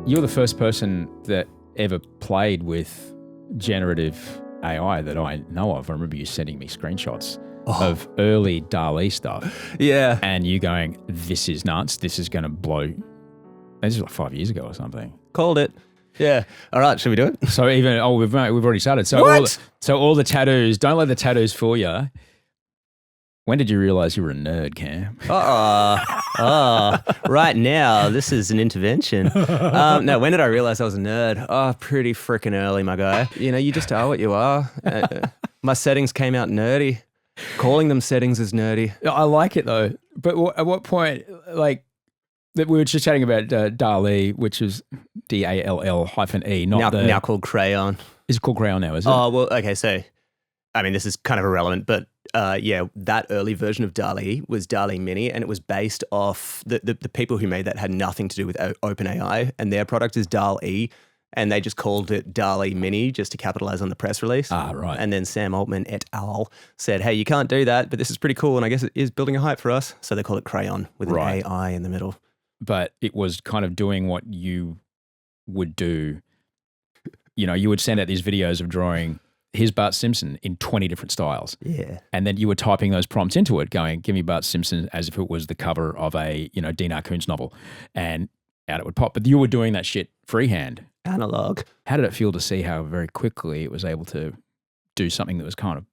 You're the first person that ever played with generative AI that I know of. I remember you sending me screenshots of early DALL-E stuff. Yeah. And you going, this is nuts. This is going to blow. This is like 5 years ago or something. Called it. Yeah. All right. Should we do it? So even, we've already started. So what? All the tattoos, don't let the tattoos fool you. When did you realize you were a nerd, Cam? Right now, this is an intervention. No, when did I realize I was a nerd? Oh, pretty freaking early, my guy. You know, you just are what you are. My settings came out nerdy. Calling them settings is nerdy. I like it though. But at what point, like, that we were just chatting about DALL-E, which is DALL-E, now called Crayon. Is it called Crayon now, is it? Oh, well, okay, so, I mean, this is kind of irrelevant, but yeah, that early version of DALL-E was DALL-E Mini, and it was based off the people who made that had nothing to do with OpenAI, and their product is DALL-E, and they just called it DALL-E Mini just to capitalize on the press release. Ah, right. And then Sam Altman et al. Said, hey, you can't do that, but this is pretty cool, and I guess it is building a hype for us. So they call it Crayon with an AI in the middle. But it was kind of doing what you would do. You know, you would send out these videos of drawing here's Bart Simpson in 20 different styles. Yeah. And then you were typing those prompts into it going, give me Bart Simpson as if it was the cover of a, Dean Koontz novel. And out it would pop. But you were doing that shit freehand. Analog. How did it feel to see how very quickly it was able to do something that was kind of,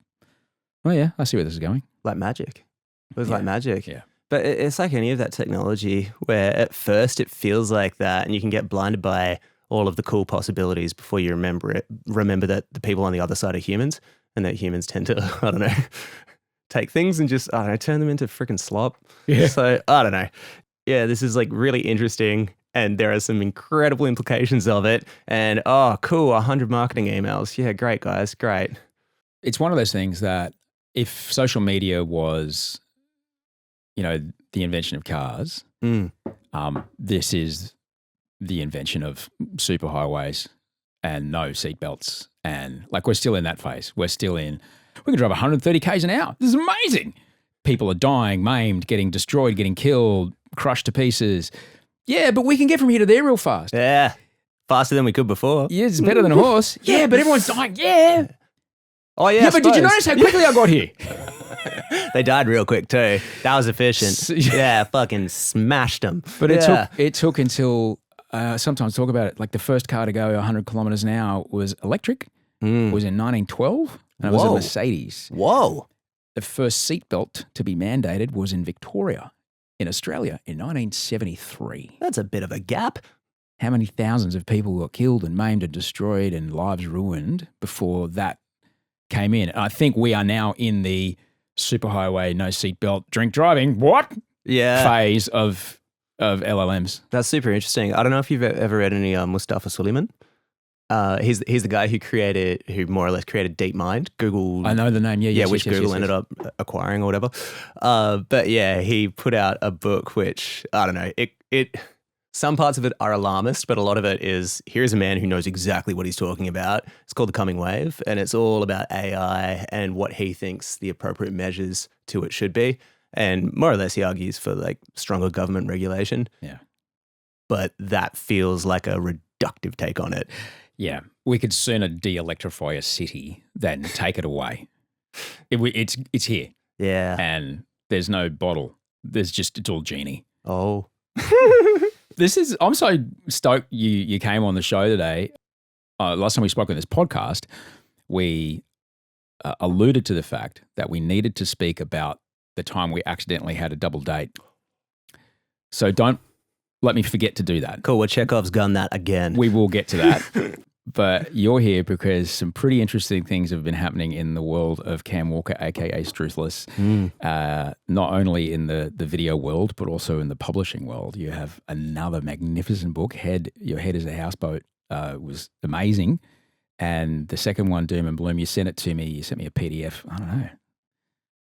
oh yeah, I see where this is going. Like magic. It was like magic. Yeah. But it's like any of that technology where at first it feels like that and you can get blinded by all of the cool possibilities before you remember that the people on the other side are humans and that humans tend to, I don't know, take things and just, I don't know, turn them into freaking slop. Yeah. So, I don't know. Yeah, this is like really interesting and there are some incredible implications of it. And, oh, cool, 100 marketing emails. Yeah, great, guys, great. It's one of those things that if social media was, the invention of cars, this is the invention of superhighways and no seatbelts. And like, we're still in that phase. We can drive 130 Ks an hour. This is amazing. People are dying, maimed, getting destroyed, getting killed, crushed to pieces. Yeah, but we can get from here to there real fast. Yeah, faster than we could before. Yeah, it's better than a horse. Yeah, but everyone's dying. Yeah. Oh, yeah. Yeah, but did you notice how quickly I got here? They died real quick too. That was efficient. Yeah, fucking smashed them. But it took until, sometimes talk about it, like the first car to go 100 kilometers an hour was electric. It was in 1912, and it was a Mercedes. Whoa. The first seatbelt to be mandated was in Victoria, in Australia, in 1973. That's a bit of a gap. How many thousands of people got killed and maimed and destroyed and lives ruined before that came in? I think we are now in the superhighway, no seatbelt, drink driving, phase of LLMs. That's super interesting. I don't know if you've ever read any Mustafa Suleyman. He's the guy who more or less created DeepMind. Google. I know the name. Yeah, which Google ended up acquiring or whatever. But yeah, he put out a book which, I don't know, it some parts of it are alarmist, but a lot of it is, here's a man who knows exactly what he's talking about. It's called The Coming Wave, and it's all about AI and what he thinks the appropriate measures to it should be. And more or less he argues for like stronger government regulation. Yeah. But that feels like a reductive take on it. Yeah. We could sooner de-electrify a city than take it away. It's here. Yeah. And there's no bottle. It's all genie. Oh. I'm so stoked you came on the show today. Last time we spoke on this podcast, we alluded to the fact that we needed to speak about the time we accidentally had a double date. So don't let me forget to do that. Cool. Well, Chekhov's done that again. We will get to that. But you're here because some pretty interesting things have been happening in the world of Cam Walker, aka Struthless. Not only in the video world, but also in the publishing world. You have another magnificent book. Your Head is a Houseboat was amazing. And the second one, Doom and Bloom, you sent it to me. You sent me a PDF. I don't know,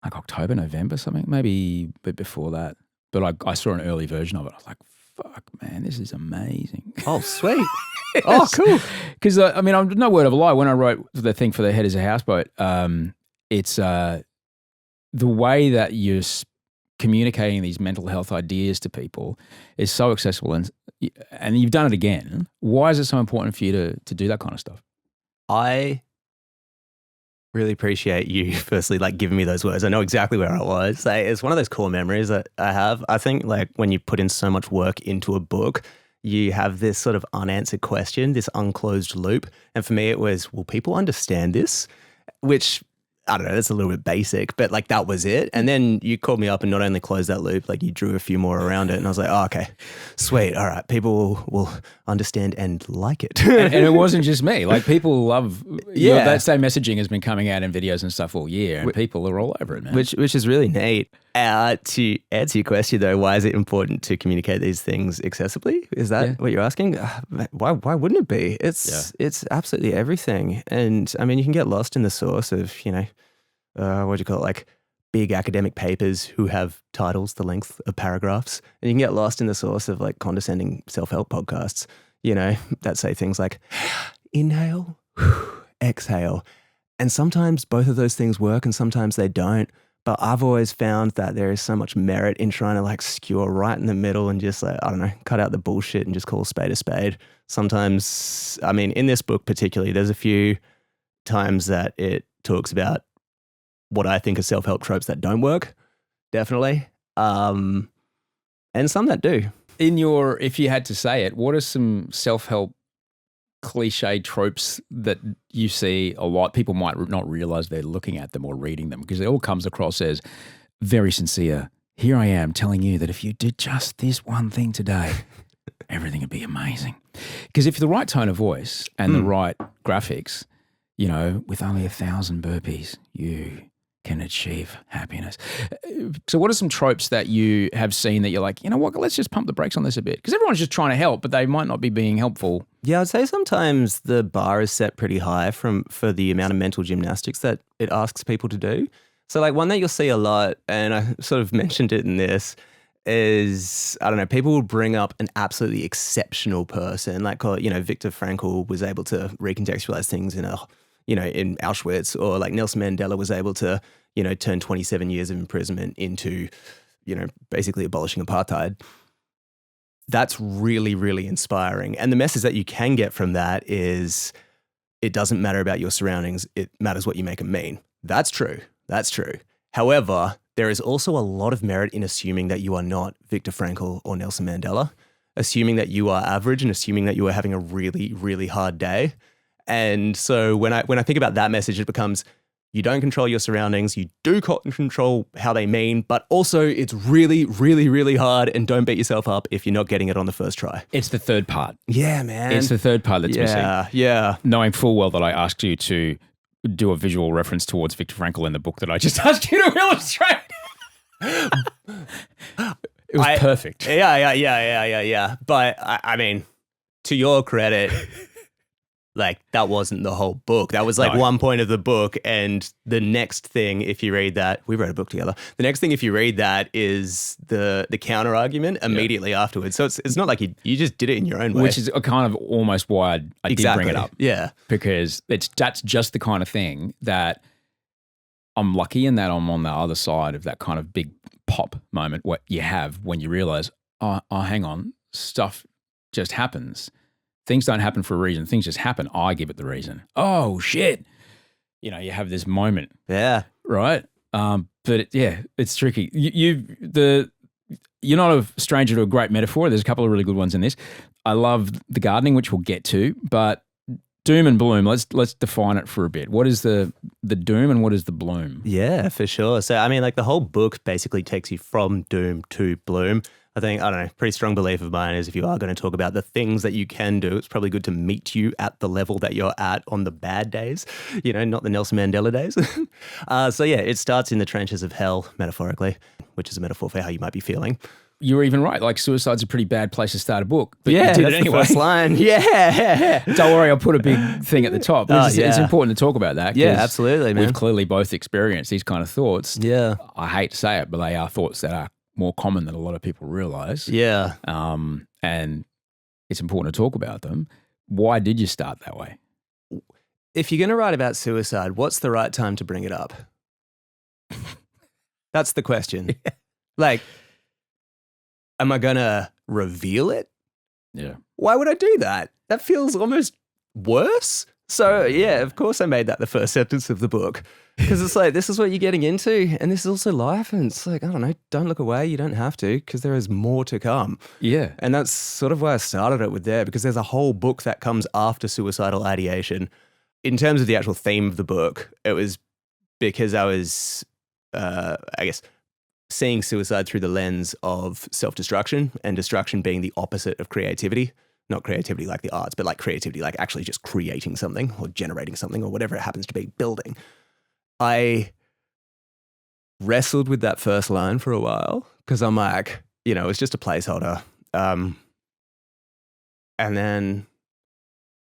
like October, November, something, maybe a bit before that. But I saw an early version of it. I was like, fuck, man, this is amazing. Oh, sweet. Oh, cool. Because, I'm no word of a lie. When I wrote the thing for The Head is a Houseboat, it's the way that you're communicating these mental health ideas to people is so accessible. And, and you've done it again. Why is it so important for you to do that kind of stuff? I really appreciate you firstly like giving me those words. I know exactly where I was. Like, it's one of those core memories that I have. I think like when you put in so much work into a book, you have this sort of unanswered question, this unclosed loop. And for me, it was, will people understand this? Which, I don't know, that's a little bit basic, but like that was it. And then you called me up and not only closed that loop, like you drew a few more around it. And I was like, oh, okay, sweet. All right. People will understand and like it. And it wasn't just me. Like people love, that same messaging has been coming out in videos and stuff all year, and people are all over it, man. Which is really neat. To answer your question though, why is it important to communicate these things accessibly? Is that what you're asking? Why wouldn't it be? It's absolutely everything. And I mean, you can get lost in the source of, what do you call it? Like big academic papers who have titles the length of paragraphs. And you can get lost in the source of like condescending self-help podcasts, that say things like inhale, exhale. And sometimes both of those things work and sometimes they don't. But I've always found that there is so much merit in trying to like skewer right in the middle and just like, I don't know, cut out the bullshit and just call a spade a spade. Sometimes, I mean, in this book particularly, there's a few times that it talks about what I think are self-help tropes that don't work, definitely. And some that do. If you had to say it, what are some self-help cliche tropes that you see a lot? People might not realize they're looking at them or reading them because it all comes across as very sincere. Here I am telling you that if you did just this one thing today, everything would be amazing. Because if the right tone of voice and the right graphics, with only 1,000 burpees, you can achieve happiness. So what are some tropes that you have seen that you're like, you know what, let's just pump the brakes on this a bit? Because everyone's just trying to help, but they might not be being helpful. Yeah, I'd say sometimes the bar is set pretty high for the amount of mental gymnastics that it asks people to do. So like one that you'll see a lot, and I sort of mentioned it in this, is, I don't know, people will bring up an absolutely exceptional person, like, Viktor Frankl was able to recontextualize things in Auschwitz, or like Nelson Mandela was able to, turn 27 years of imprisonment into, basically abolishing apartheid. That's really, really inspiring. And the message that you can get from that is it doesn't matter about your surroundings. It matters what you make them mean. That's true. That's true. However, there is also a lot of merit in assuming that you are not Viktor Frankl or Nelson Mandela, assuming that you are average and assuming that you are having a really, really hard day. And so when I think about that message, it becomes, you don't control your surroundings, you do control how they mean, but also it's really, really, really hard, and don't beat yourself up if you're not getting it on the first try. It's the third part. Yeah, man. It's the third part that's missing. Yeah. Knowing full well that I asked you to do a visual reference towards Viktor Frankl in the book that I just asked you to illustrate. It was perfect. Yeah. But I mean, to your credit, like that wasn't the whole book. That was like one point of the book. And the next thing, if you read that, we wrote a book together. The next thing, if you read that, is the counter argument immediately afterwards. So it's not like you just did it in your own way. Which is kind of almost why I did bring it up. Yeah. Because that's just the kind of thing that I'm lucky in that I'm on the other side of that kind of big pop moment what you have when you realize, oh, hang on, stuff just happens. Things don't happen for a reason. Things just happen. I give it the reason. Oh, shit. You have this moment. Yeah. Right? But it's tricky. You're not a stranger to a great metaphor. There's a couple of really good ones in this. I love the gardening, which we'll get to, but doom and bloom, let's define it for a bit. What is the doom and what is the bloom? Yeah, for sure. So, I mean, like the whole book basically takes you from doom to bloom. I don't know, pretty strong belief of mine is if you are going to talk about the things that you can do, it's probably good to meet you at the level that you're at on the bad days, not the Nelson Mandela days. It starts in the trenches of hell, metaphorically, which is a metaphor for how you might be feeling. You're even right. Like suicide's a pretty bad place to start a book, but you did it anyway. The first line. Yeah. Don't worry, I'll put a big thing at the top. It's important to talk about that. Yeah, absolutely, man. We've clearly both experienced these kind of thoughts. Yeah. I hate to say it, but they are thoughts that are more common than a lot of people realize. Yeah. And it's important to talk about them. Why did you start that way? If you're going to write about suicide, what's the right time to bring it up? That's the question. Like, am I going to reveal it? Yeah. Why would I do that? That feels almost worse. So yeah, of course I made that the first sentence of the book, because it's like, this is what you're getting into, and this is also life, and it's like, I don't know, don't look away, you don't have to, because there is more to come. Yeah. And that's sort of why I started it with there, because there's a whole book that comes after suicidal ideation. In terms of the actual theme of the book, it was because I was, I guess, seeing suicide through the lens of self-destruction, and destruction being the opposite of creativity. Not creativity like the arts, but like creativity, like actually just creating something or generating something or whatever it happens to be, building. I wrestled with that first line for a while because I'm like, it's just a placeholder. And then,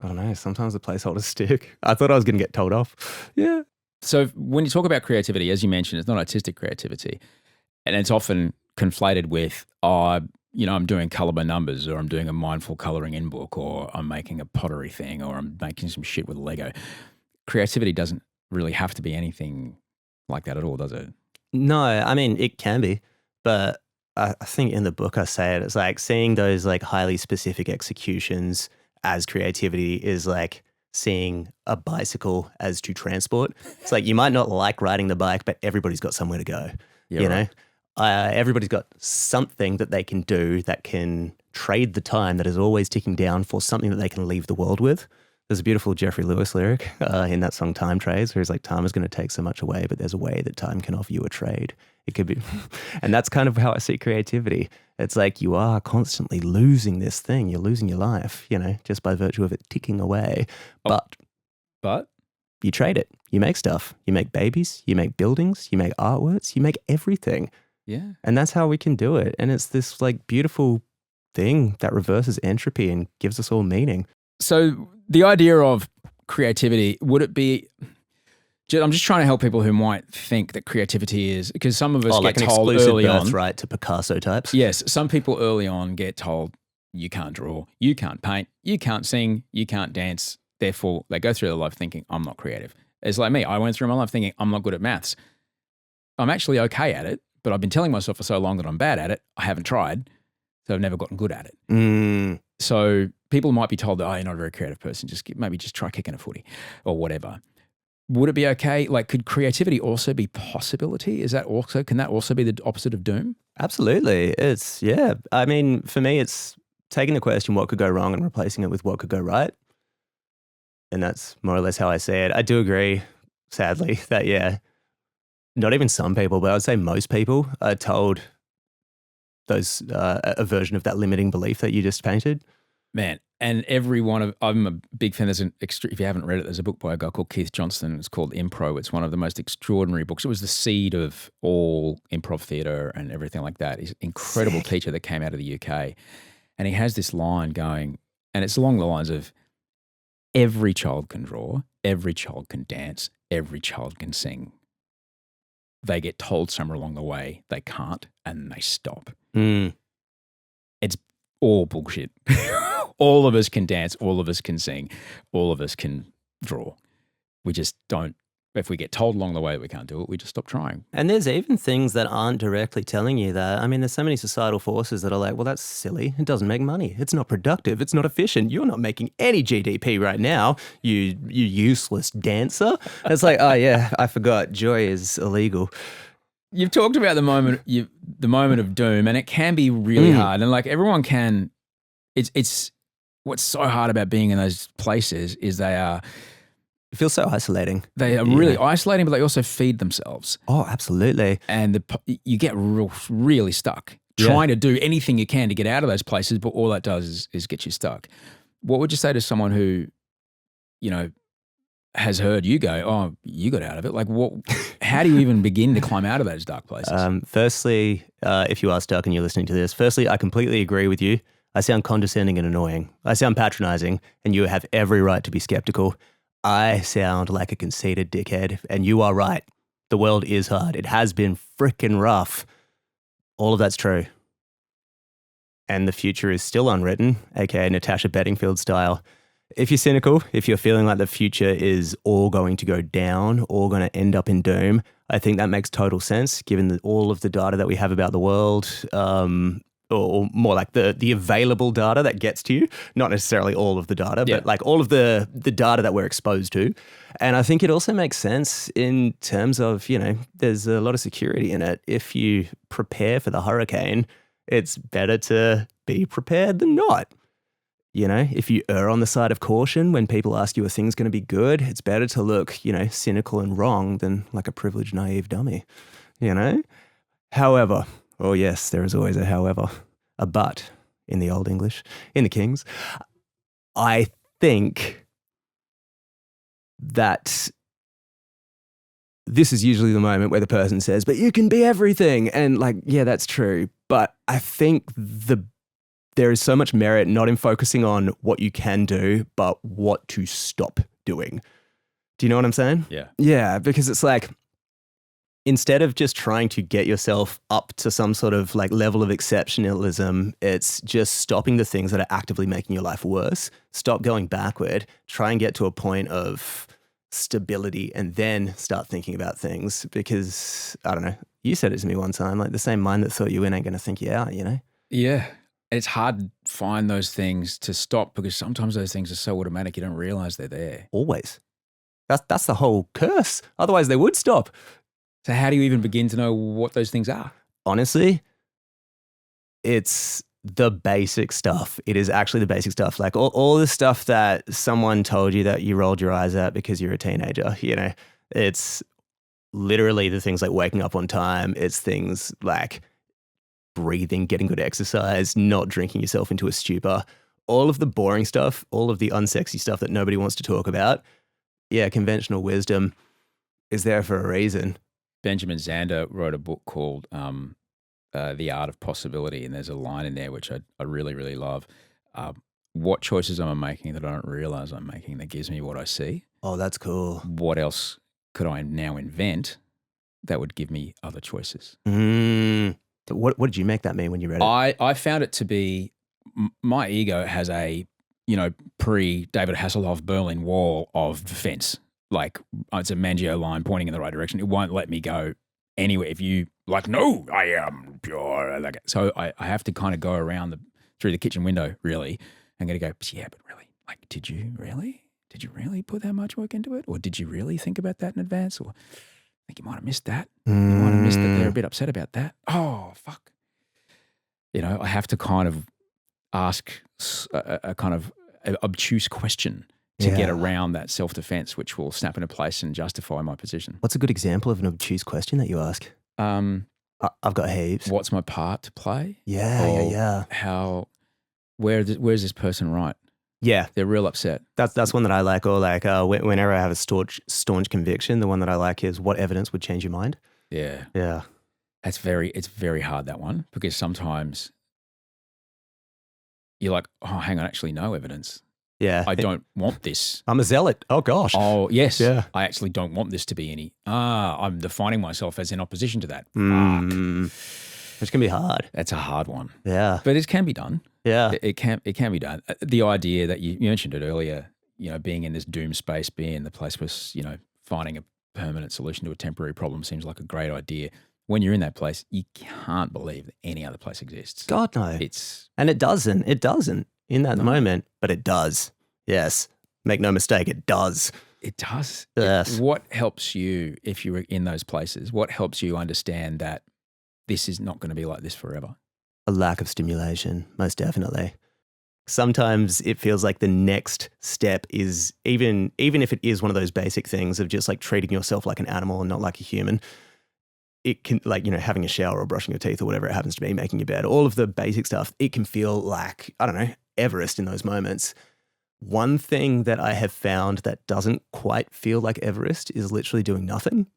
I don't know, sometimes the placeholders stick. I thought I was going to get told off. Yeah. So when you talk about creativity, as you mentioned, it's not artistic creativity. And it's often conflated with, I'm doing color by numbers, or I'm doing a mindful coloring in book, or I'm making a pottery thing, or I'm making some shit with Lego. Creativity doesn't really have to be anything like that at all, does it? No, I mean, it can be, but I think in the book I say it's like seeing those like highly specific executions as creativity is like seeing a bicycle as to transport. It's like, you might not like riding the bike, but everybody's got somewhere to go, you know? Everybody's got something that they can do that can trade the time that is always ticking down for something that they can leave the world with. There's a beautiful Jeffrey Lewis lyric in that song Time Trades, where he's like, time is going to take so much away, but there's a way that time can offer you a trade. It could be, and that's kind of how I see creativity. It's like, you are constantly losing this thing. You're losing your life, just by virtue of it ticking away. But you trade it. You make stuff. You make babies. You make buildings. You make artworks. You make everything. Yeah. And that's how we can do it. And it's this like beautiful thing that reverses entropy and gives us all meaning. So the idea of creativity, would it be, I'm just trying to help people who might think that creativity is, because some of us like get an told exclusive early on. birthright to Picasso types. Yes. Some people early on get told, you can't draw, you can't paint, you can't sing, you can't dance. Therefore, they go through their life thinking, I'm not creative. It's like me. I went through my life thinking, I'm not good at maths. I'm actually okay at it, but I've been telling myself for so long that I'm bad at it. I haven't tried, so I've never gotten good at it. So people might be told that, you're not a very creative person. Maybe just try kicking a footy or whatever. Would it be okay? Like, could creativity also be possibility? Can that also be the opposite of doom? Absolutely. I mean, for me, it's taking the question, what could go wrong, and replacing it with what could go right. And that's more or less how I see it. I do agree, sadly, that, not even some people, but I would say most people are told those a version of that limiting belief that you just painted. Man, and I'm a big fan. If you haven't read it, there's a book by a guy called Keith Johnston. It's called Impro. It's one of the most extraordinary books. It was the seed of all improv theatre and everything like that. He's an incredible teacher that came out of the UK. And he has this line going, and it's along the lines of, every child can draw, every child can dance, every child can sing. They get told somewhere along the way they can't, and they stop. It's all bullshit. All of us can dance, all of us can sing, all of us can draw. We just don't. If we get told along the way that we can't do it, we just stop trying. And there's even things that aren't directly telling you that. I mean, there's so many societal forces that are like, well, that's silly. It doesn't make money. It's not productive. It's not efficient. You're not making any GDP right now, you useless dancer. And it's like, oh yeah, I forgot. Joy is illegal. You've talked about the moment of doom, and it can be really hard. And like everyone can, it's what's so hard about being in those places is it feels so isolating. They are really isolating, but they also feed themselves. Oh, absolutely. And you get really stuck trying to do anything you can to get out of those places, but all that does is get you stuck. What would you say to someone who, has heard you go, oh, you got out of it? Like, how do you even begin to climb out of those dark places? Firstly, if you are stuck and you're listening to this, I completely agree with you. I sound condescending and annoying. I sound patronizing, and you have every right to be skeptical. I sound like a conceited dickhead, and you are right. The world is hard. It has been freaking rough. All of that's true. And the future is still unwritten, aka Natasha Bedingfield style. If you're cynical, if you're feeling like the future is all going to go down, all going to end up in doom, I think that makes total sense given all of the data that we have about the world. or more like the available data that gets to you, not necessarily all of the data, Yeah. but like all of the data that we're exposed to. And I think it also makes sense in terms of, there's a lot of security in it. If you prepare for the hurricane, it's better to be prepared than not. If you err on the side of caution when people ask you a thing's going to be good, it's better to look, cynical and wrong than like a privileged, naive dummy, However, oh yes, there is always a however, a but in the Old English, in the King's. I think that this is usually the moment where the person says, but you can be everything. And like, yeah, that's true. But I think there is so much merit not in focusing on what you can do, but what to stop doing. Do you know what I'm saying? Yeah. Yeah, because it's like, instead of just trying to get yourself up to some sort of like level of exceptionalism, it's just stopping the things that are actively making your life worse. Stop going backward. Try and get to a point of stability and then start thinking about things. Because, I don't know, you said it to me one time, like the same mind that thought you in ain't going to think you out, Yeah. And it's hard to find those things to stop because sometimes those things are so automatic you don't realize they're there. Always. That's the whole curse. Otherwise they would stop. So how do you even begin to know what those things are? Honestly, it's the basic stuff. It is actually the basic stuff. Like all the stuff that someone told you that you rolled your eyes at because you're a teenager, it's literally the things like waking up on time. It's things like breathing, getting good exercise, not drinking yourself into a stupor. All of the boring stuff, all of the unsexy stuff that nobody wants to talk about. Yeah, conventional wisdom is there for a reason. Benjamin Zander wrote a book called The Art of Possibility, and there's a line in there which I really, really love. What choices am I making that I don't realize I'm making that gives me what I see? Oh, that's cool. What else could I now invent that would give me other choices? What did you make that mean when you read it? I found it to be, my ego has a, pre-David Hasselhoff Berlin Wall of defense. Like it's a Mangio line pointing in the right direction. It won't let me go anywhere. If you like, no, I am pure. Like, so I have to kind of go around through the kitchen window, really. I'm going to go, yeah, but really, like, did you really put that much work into it? Or did you really think about that in advance? Or I think you might have missed that. You might have missed that they're a bit upset about that. Oh, fuck. I have to kind of ask a kind of obtuse question to get around that self-defense, which will snap into place and justify my position. What's a good example of an obtuse question that you ask? I've got heaps. What's my part to play? Yeah. Where's this person right? Yeah. They're real upset. That's one that I like. Or like whenever I have a staunch conviction, the one that I like is what evidence would change your mind? Yeah. Yeah. It's very hard, that one, because sometimes you're like, oh, hang on, actually no evidence. Yeah. I don't want this. I'm a zealot. Oh, gosh. Oh, yes. Yeah. I actually don't want this to be any. I'm defining myself as in opposition to that. Which can be hard. That's a hard one. Yeah. But it can be done. Yeah. It can be done. The idea that you mentioned it earlier, being in this doom space, being in the place where, finding a permanent solution to a temporary problem seems like a great idea. When you're in that place, you can't believe that any other place exists. God, no. And it doesn't in that moment, but it does. Yes. Make no mistake, it does. It does. Yes. What helps you, if you're in those places, what helps you understand that this is not going to be like this forever? A lack of stimulation, most definitely. Sometimes it feels like the next step is, even if it is one of those basic things of just like treating yourself like an animal and not like a human, it can, like, having a shower or brushing your teeth or whatever it happens to be, making your bed, all of the basic stuff, it can feel like, I don't know, Everest in those moments. One thing that I have found that doesn't quite feel like Everest is literally doing nothing.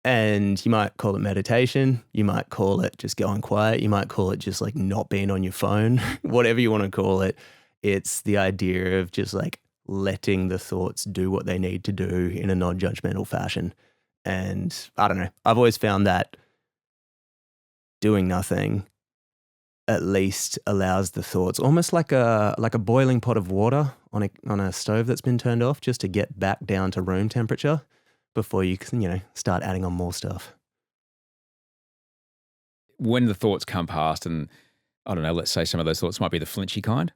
And you might call it meditation. You might call it just going quiet. You might call it just like not being on your phone, whatever you want to call it. It's the idea of just like letting the thoughts do what they need to do in a non-judgmental fashion. And I don't know, I've always found that doing nothing at least allows the thoughts, almost like a boiling pot of water on a stove that's been turned off, just to get back down to room temperature before you can, start adding on more stuff. When the thoughts come past and I don't know, let's say some of those thoughts might be the flinchy kind.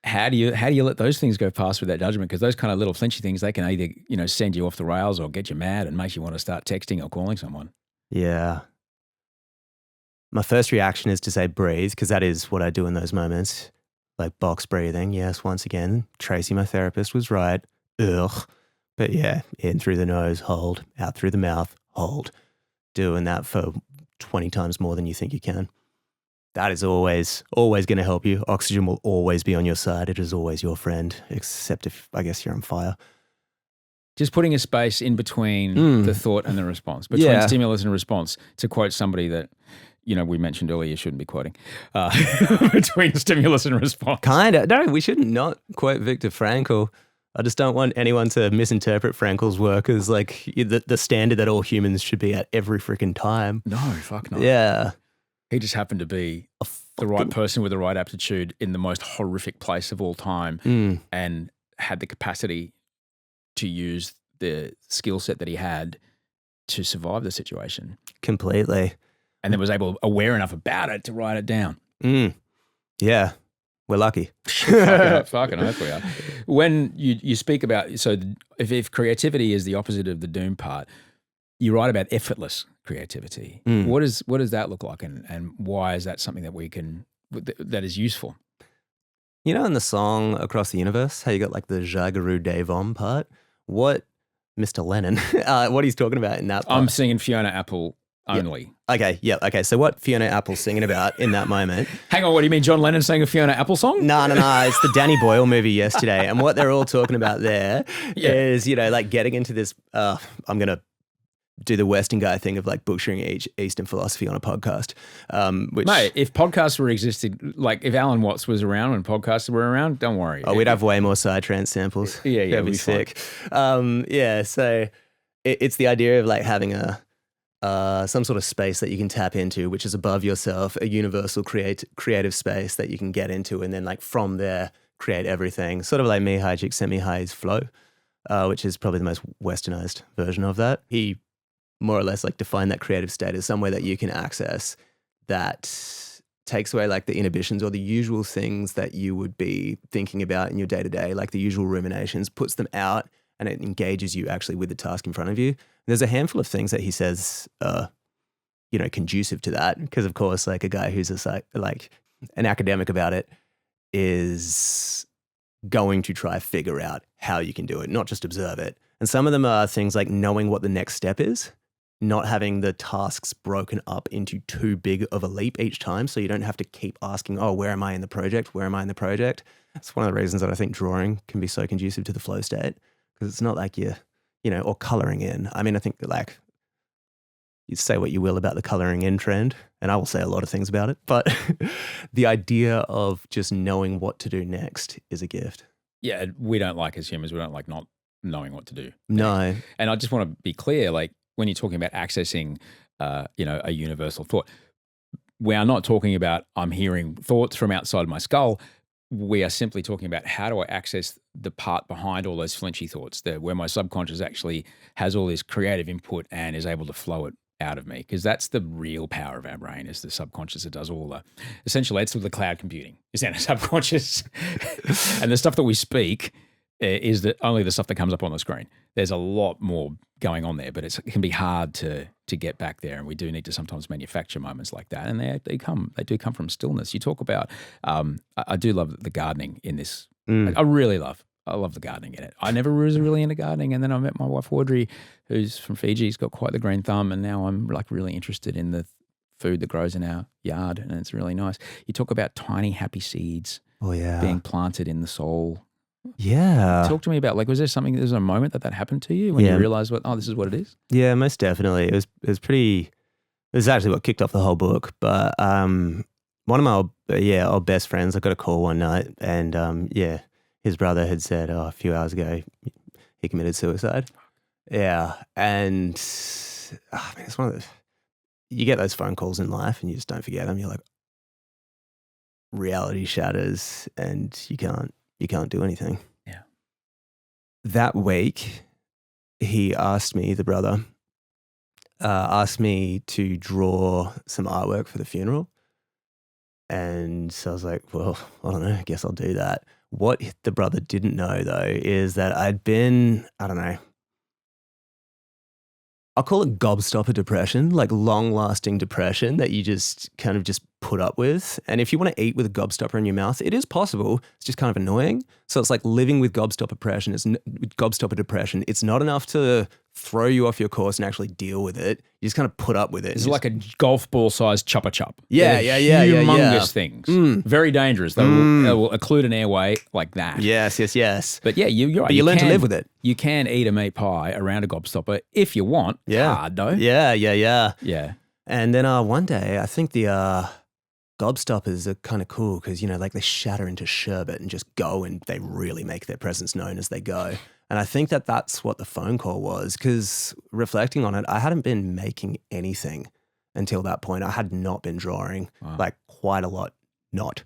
How do you let those things go past without judgment? Because those kind of little flinchy things, they can either, send you off the rails or get you mad and make you want to start texting or calling someone. Yeah. My first reaction is to say breathe, because that is what I do in those moments. Like box breathing. Yes, once again, Tracy, my therapist, was right. Ugh. But yeah, in through the nose, hold. Out through the mouth, hold. Doing that for 20 times more than you think you can. That is always going to help you. Oxygen will always be on your side. It is always your friend, except if, I guess, you're on fire. Just putting a space in between the thought and the response, between stimulus and response, to quote somebody that, we mentioned earlier you shouldn't be quoting, between stimulus and response. Kind of. No, we should not quote Viktor Frankl. I just don't want anyone to misinterpret Frankl's work as like the standard that all humans should be at every freaking time. No, fuck no. Yeah. He just happened to be the right person with the right aptitude in the most horrific place of all time and had the capacity to use the skill set that he had to survive the situation. Completely. And then was aware enough about it to write it down. Yeah. We're lucky. Fucking hope we are. When you speak about, so if creativity is the opposite of the doom part, you write about effortless creativity. What does that look like, and why is that something that is useful? In the song Across the Universe, how you got like the Jagaroo Devon part, what Mr. Lennon, what he's talking about in that part? I'm singing Fiona Apple only. Yep. Okay. So what Fiona Apple's singing about in that moment? Hang on, what do you mean John Lennon sang a Fiona Apple song? No. It's the Danny Boyle movie Yesterday. And what they're all talking about there is, like getting into this, I'm going to do the Western guy thing of like butchering Eastern philosophy on a podcast. Mate, if podcasts were existing, like if Alan Watts was around when podcasts were around, don't worry. Oh, we'd have way more psytrance samples. Yeah, that'd be sick. So it's the idea of like having some sort of space that you can tap into, which is above yourself, a universal creative space that you can get into, and then like from there create everything. Sort of like Mihai Csikszentmihalyi's flow, which is probably the most westernized version of that. He more or less like define that creative state as somewhere that you can access that takes away like the inhibitions or the usual things that you would be thinking about in your day-to-day, like the usual ruminations, puts them out, and it engages you actually with the task in front of you. There's a handful of things that he says conducive to that, because of course like a guy who's like an academic about it is going to try figure out how you can do it, not just observe it. And some of them are things like knowing what the next step is, not having the tasks broken up into too big of a leap each time, so you don't have to keep asking, oh, where am I in the project? Where am I in the project? That's one of the reasons that I think drawing can be so conducive to the flow state, because it's not like or coloring in. I mean, I think like you say what you will about the coloring in trend, and I will say a lot of things about it, but the idea of just knowing what to do next is a gift. Yeah, we don't like, as humans, we don't like not knowing what to do. No. And I just want to be clear, like when you're talking about accessing, a universal thought, we are not talking about I'm hearing thoughts from outside of my skull. We are simply talking about how do I access the part behind all those flinchy thoughts, where my subconscious actually has all this creative input and is able to flow it out of me, because that's the real power of our brain, is the subconscious that does all the, essentially it's the cloud computing, is our subconscious. And the stuff that we speak is only the stuff that comes up on the screen. There's a lot more going on there, but it can be hard to get back there, and we do need to sometimes manufacture moments like that, and they do come from stillness. You talk about, I do love the gardening in this. I love the gardening in it. I never was really into gardening, and then I met my wife Audrey, who's from Fiji. She's got quite the green thumb, and now I'm like really interested in the food that grows in our yard, and it's really nice. You talk about tiny happy seeds being planted in the soul. Yeah. Talk to me about, like, was there a moment that happened to you when you realized this is what it is? Yeah, most definitely. It was actually what kicked off the whole book. But one of my old best friends, I got a call one night, and his brother had said, a few hours ago, he committed suicide. Yeah. And it's one of those, you get those phone calls in life and you just don't forget them. You're like, reality shatters and you can't do anything. Yeah. That week, he asked me, the brother, asked me to draw some artwork for the funeral. And so I was like, well, I don't know, I guess I'll do that. What the brother didn't know, though, is that I'd been, I don't know, I'll call it gobstopper depression, like long-lasting depression that you just kind of just put up with. And if you want to eat with a gobstopper in your mouth, it is possible. It's just kind of annoying. So it's like living with gobstopper depression. It's not enough to throw you off your course and actually deal with it. You just kind of put up with it. It's like a golf ball sized chopper chop. Yeah. Humongous things. Very dangerous. They will occlude an airway like that. Yes. But yeah, you're right. But you learn to live with it. You can eat a meat pie around a gobstopper if you want. Yeah. Hard though. Yeah. And then one day, I think the gobstoppers are kind of cool because, like they shatter into sherbet and just go, and they really make their presence known as they go. And I think that that's what the phone call was, because reflecting on it, I hadn't been making anything until that point. I had not been drawing, like quite a lot, not.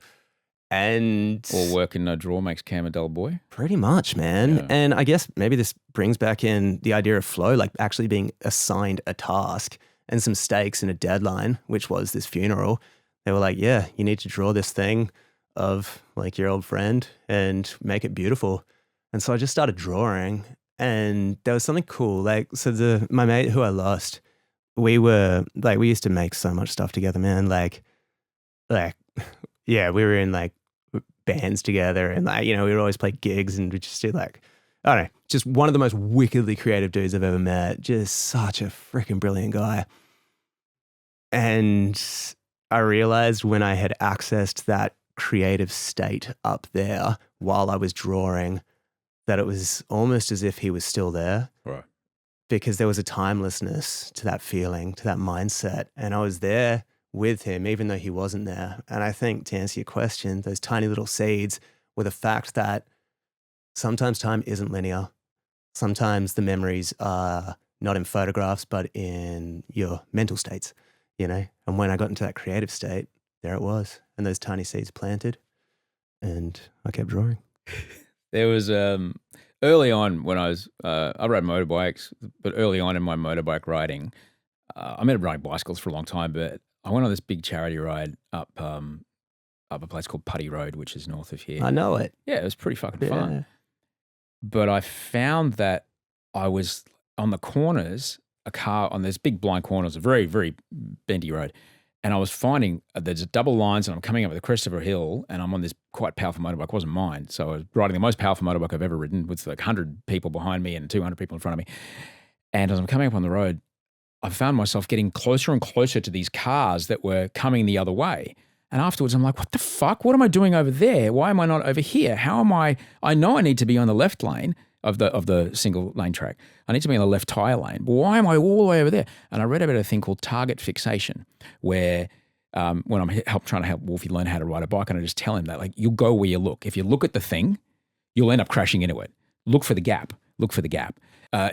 And all work and no draw makes Cam a dull boy. Pretty much, man. Yeah. And I guess maybe this brings back in the idea of flow, like actually being assigned a task and some stakes and a deadline, which was this funeral. They were like, yeah, you need to draw this thing of like your old friend and make it beautiful. And so I just started drawing, and there was something cool. Like, so my mate who I lost, we used to make so much stuff together, man. Yeah, we were in like bands together, and we would always play gigs, and we just do I don't know, just one of the most wickedly creative dudes I've ever met. Just such a freaking brilliant guy. And I realized when I had accessed that creative state up there while I was drawing, that it was almost as if he was still there. Right. Because there was a timelessness to that feeling, to that mindset. And I was there with him, even though he wasn't there. And I think, to answer your question, those tiny little seeds were the fact that sometimes time isn't linear. Sometimes the memories are not in photographs, but in your mental states, And when I got into that creative state, there it was. And those tiny seeds planted, and I kept drawing. There was early on when I rode motorbikes, but early on in my motorbike riding, I mean, riding bicycles for a long time, but I went on this big charity ride up a place called Putty Road, which is north of here. I know it. Yeah, it was pretty fucking fun. But I found that I was on the corners, a car on this big blind corners, a very, very bendy road. And I was finding there's double lines, and I'm coming up the crest of a hill, and I'm on this quite powerful motorbike. It wasn't mine. So I was riding the most powerful motorbike I've ever ridden, with like 100 people behind me and 200 people in front of me. And as I'm coming up on the road, I found myself getting closer and closer to these cars that were coming the other way. And afterwards, I'm like, what the fuck? What am I doing over there? Why am I not over here? How am I know I need to be on the left lane of the single lane track. I need to be in the left tire lane. But why am I all the way over there? And I read about a thing called target fixation, where when I'm trying to help Wolfie learn how to ride a bike, and I just tell him that, like, you'll go where you look. If you look at the thing, you'll end up crashing into it. Look for the gap.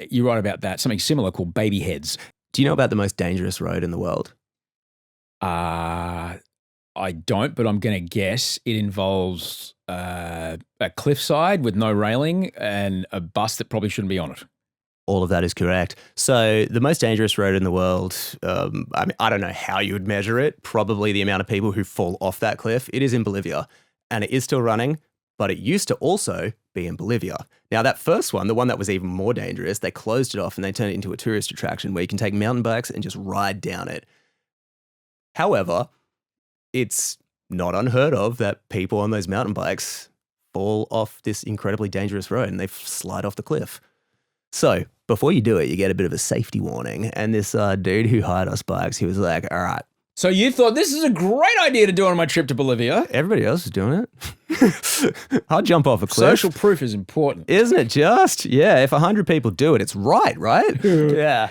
You write about that, something similar called baby heads. Do you know about the most dangerous road in the world? I don't, but I'm going to guess it involves a cliffside with no railing and a bus that probably shouldn't be on it. All of that is correct. So the most dangerous road in the world, I don't know how you would measure it, probably the amount of people who fall off that cliff. It is in Bolivia, and it is still running, but it used to also be in Bolivia. Now, that first one, the one that was even more dangerous, they closed it off and they turned it into a tourist attraction where you can take mountain bikes and just ride down it. However, it's not unheard of that people on those mountain bikes fall off this incredibly dangerous road and they slide off the cliff. So before you do it, you get a bit of a safety warning. And this dude who hired us bikes, he was like, all right. So you thought this is a great idea to do on my trip to Bolivia? Everybody else is doing it. I'll jump off a cliff. Social proof is important. Isn't it just? Yeah, if 100 people do it, it's right? Yeah.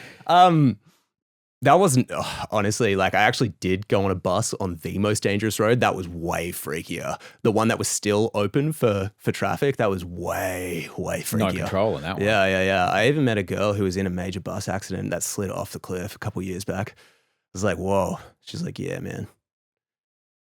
That wasn't, honestly, like, I actually did go on a bus on the most dangerous road. That was way freakier. The one that was still open for traffic, that was way freakier. No control in that one. Yeah. I even met a girl who was in a major bus accident that slid off the cliff a couple years back. I was like, whoa. She's like, yeah, man.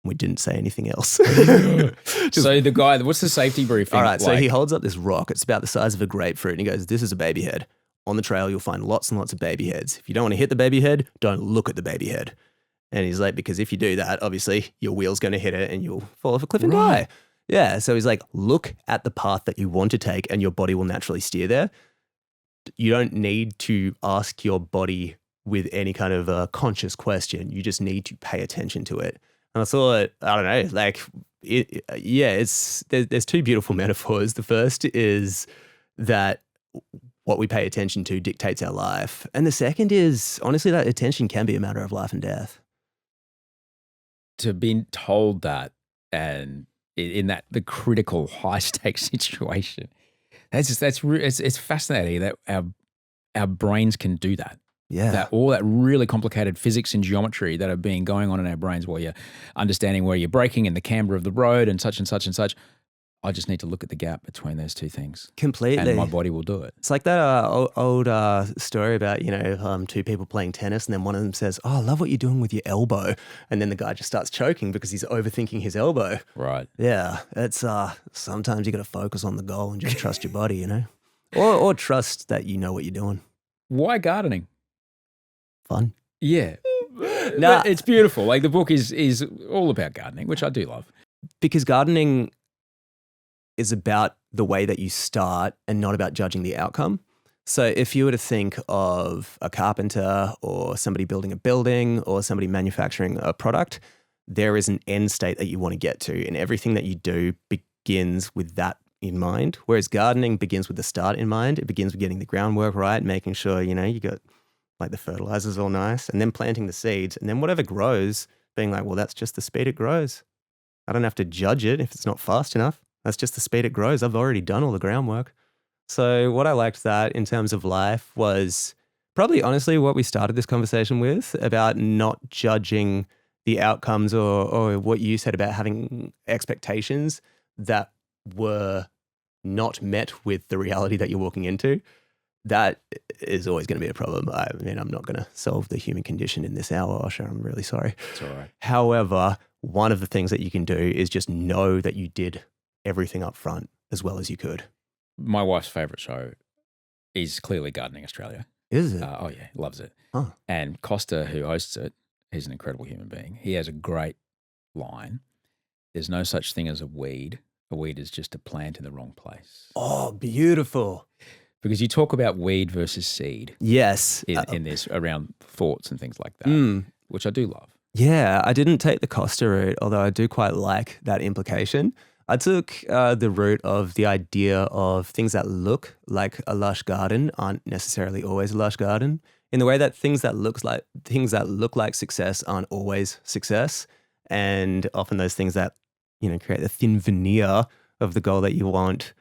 We didn't say anything else. So the guy, what's the safety briefing? All right, so he holds up this rock. It's about the size of a grapefruit, and he goes, this is a baby head. on the trail, you'll find lots and lots of baby heads. If you don't want to hit the baby head, don't look at the baby head. And he's like, because if you do that, obviously your wheel's going to hit it and you'll fall off a cliff and die. Yeah. So he's like, look at the path that you want to take and your body will naturally steer there. You don't need to ask your body with any kind of a conscious question. You just need to pay attention to it. And I thought, I don't know, like, there's two beautiful metaphors. The first is that what we pay attention to dictates our life. And the second is, honestly, that attention can be a matter of life and death. To be told that, and in that the critical high stakes situation, it's fascinating that our brains can do that. Yeah. That all that really complicated physics and geometry that are being going on in our brains while you're understanding where you're braking and the camber of the road and such and such and such. I just need to look at the gap between those two things. Completely. And my body will do it. It's like that old story about, two people playing tennis and then one of them says, oh, I love what you're doing with your elbow. And then the guy just starts choking because he's overthinking his elbow. Right. Yeah. It's sometimes you got to focus on the goal and just trust your body, or trust that you know what you're doing. Why gardening? Fun. Yeah. No, it's beautiful. Like the book is all about gardening, which I do love. Because gardening is about the way that you start and not about judging the outcome. So if you were to think of a carpenter or somebody building a building or somebody manufacturing a product, there is an end state that you want to get to, and everything that you do begins with that in mind. Whereas gardening begins with the start in mind. It begins with getting the groundwork right, making sure, you got like the fertilizers all nice, and then planting the seeds, and then whatever grows, being like, well, that's just the speed it grows. I don't have to judge it if it's not fast enough. That's just the speed it grows. I've already done all the groundwork. So what I liked that in terms of life was probably honestly what we started this conversation with about not judging the outcomes or what you said about having expectations that were not met with the reality that you're walking into. That is always going to be a problem. I mean, I'm not going to solve the human condition in this hour, Osher. I'm really sorry. It's all right. However, one of the things that you can do is just know that you did everything up front as well as you could. My wife's favourite show is clearly Gardening Australia. Is it? Oh, yeah, loves it. Huh. And Costa, who hosts it, he's an incredible human being. He has a great line. There's no such thing as a weed. A weed is just a plant in the wrong place. Oh, beautiful. Because you talk about weed versus seed. Yes. In this, around thoughts and things like that, which I do love. Yeah, I didn't take the Costa route, although I do quite like that implication. I took the route of the idea of things that look like a lush garden aren't necessarily always a lush garden, in the way that things that look like success aren't always success, and often those things that create the thin veneer of the goal that you want,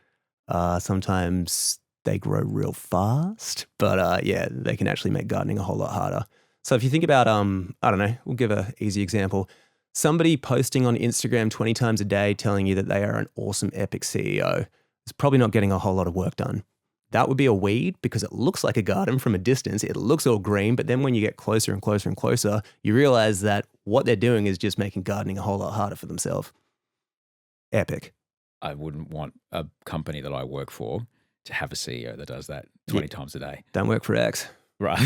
sometimes they grow real fast, but they can actually make gardening a whole lot harder. So if you think about, I don't know, we'll give an easy example. Somebody posting on Instagram 20 times a day telling you that they are an awesome, epic CEO is probably not getting a whole lot of work done. That would be a weed because it looks like a garden from a distance. It looks all green, but then when you get closer and closer and closer, you realize that what they're doing is just making gardening a whole lot harder for themselves. Epic. I wouldn't want a company that I work for to have a CEO that does that 20 times a day. Don't work for X. Right.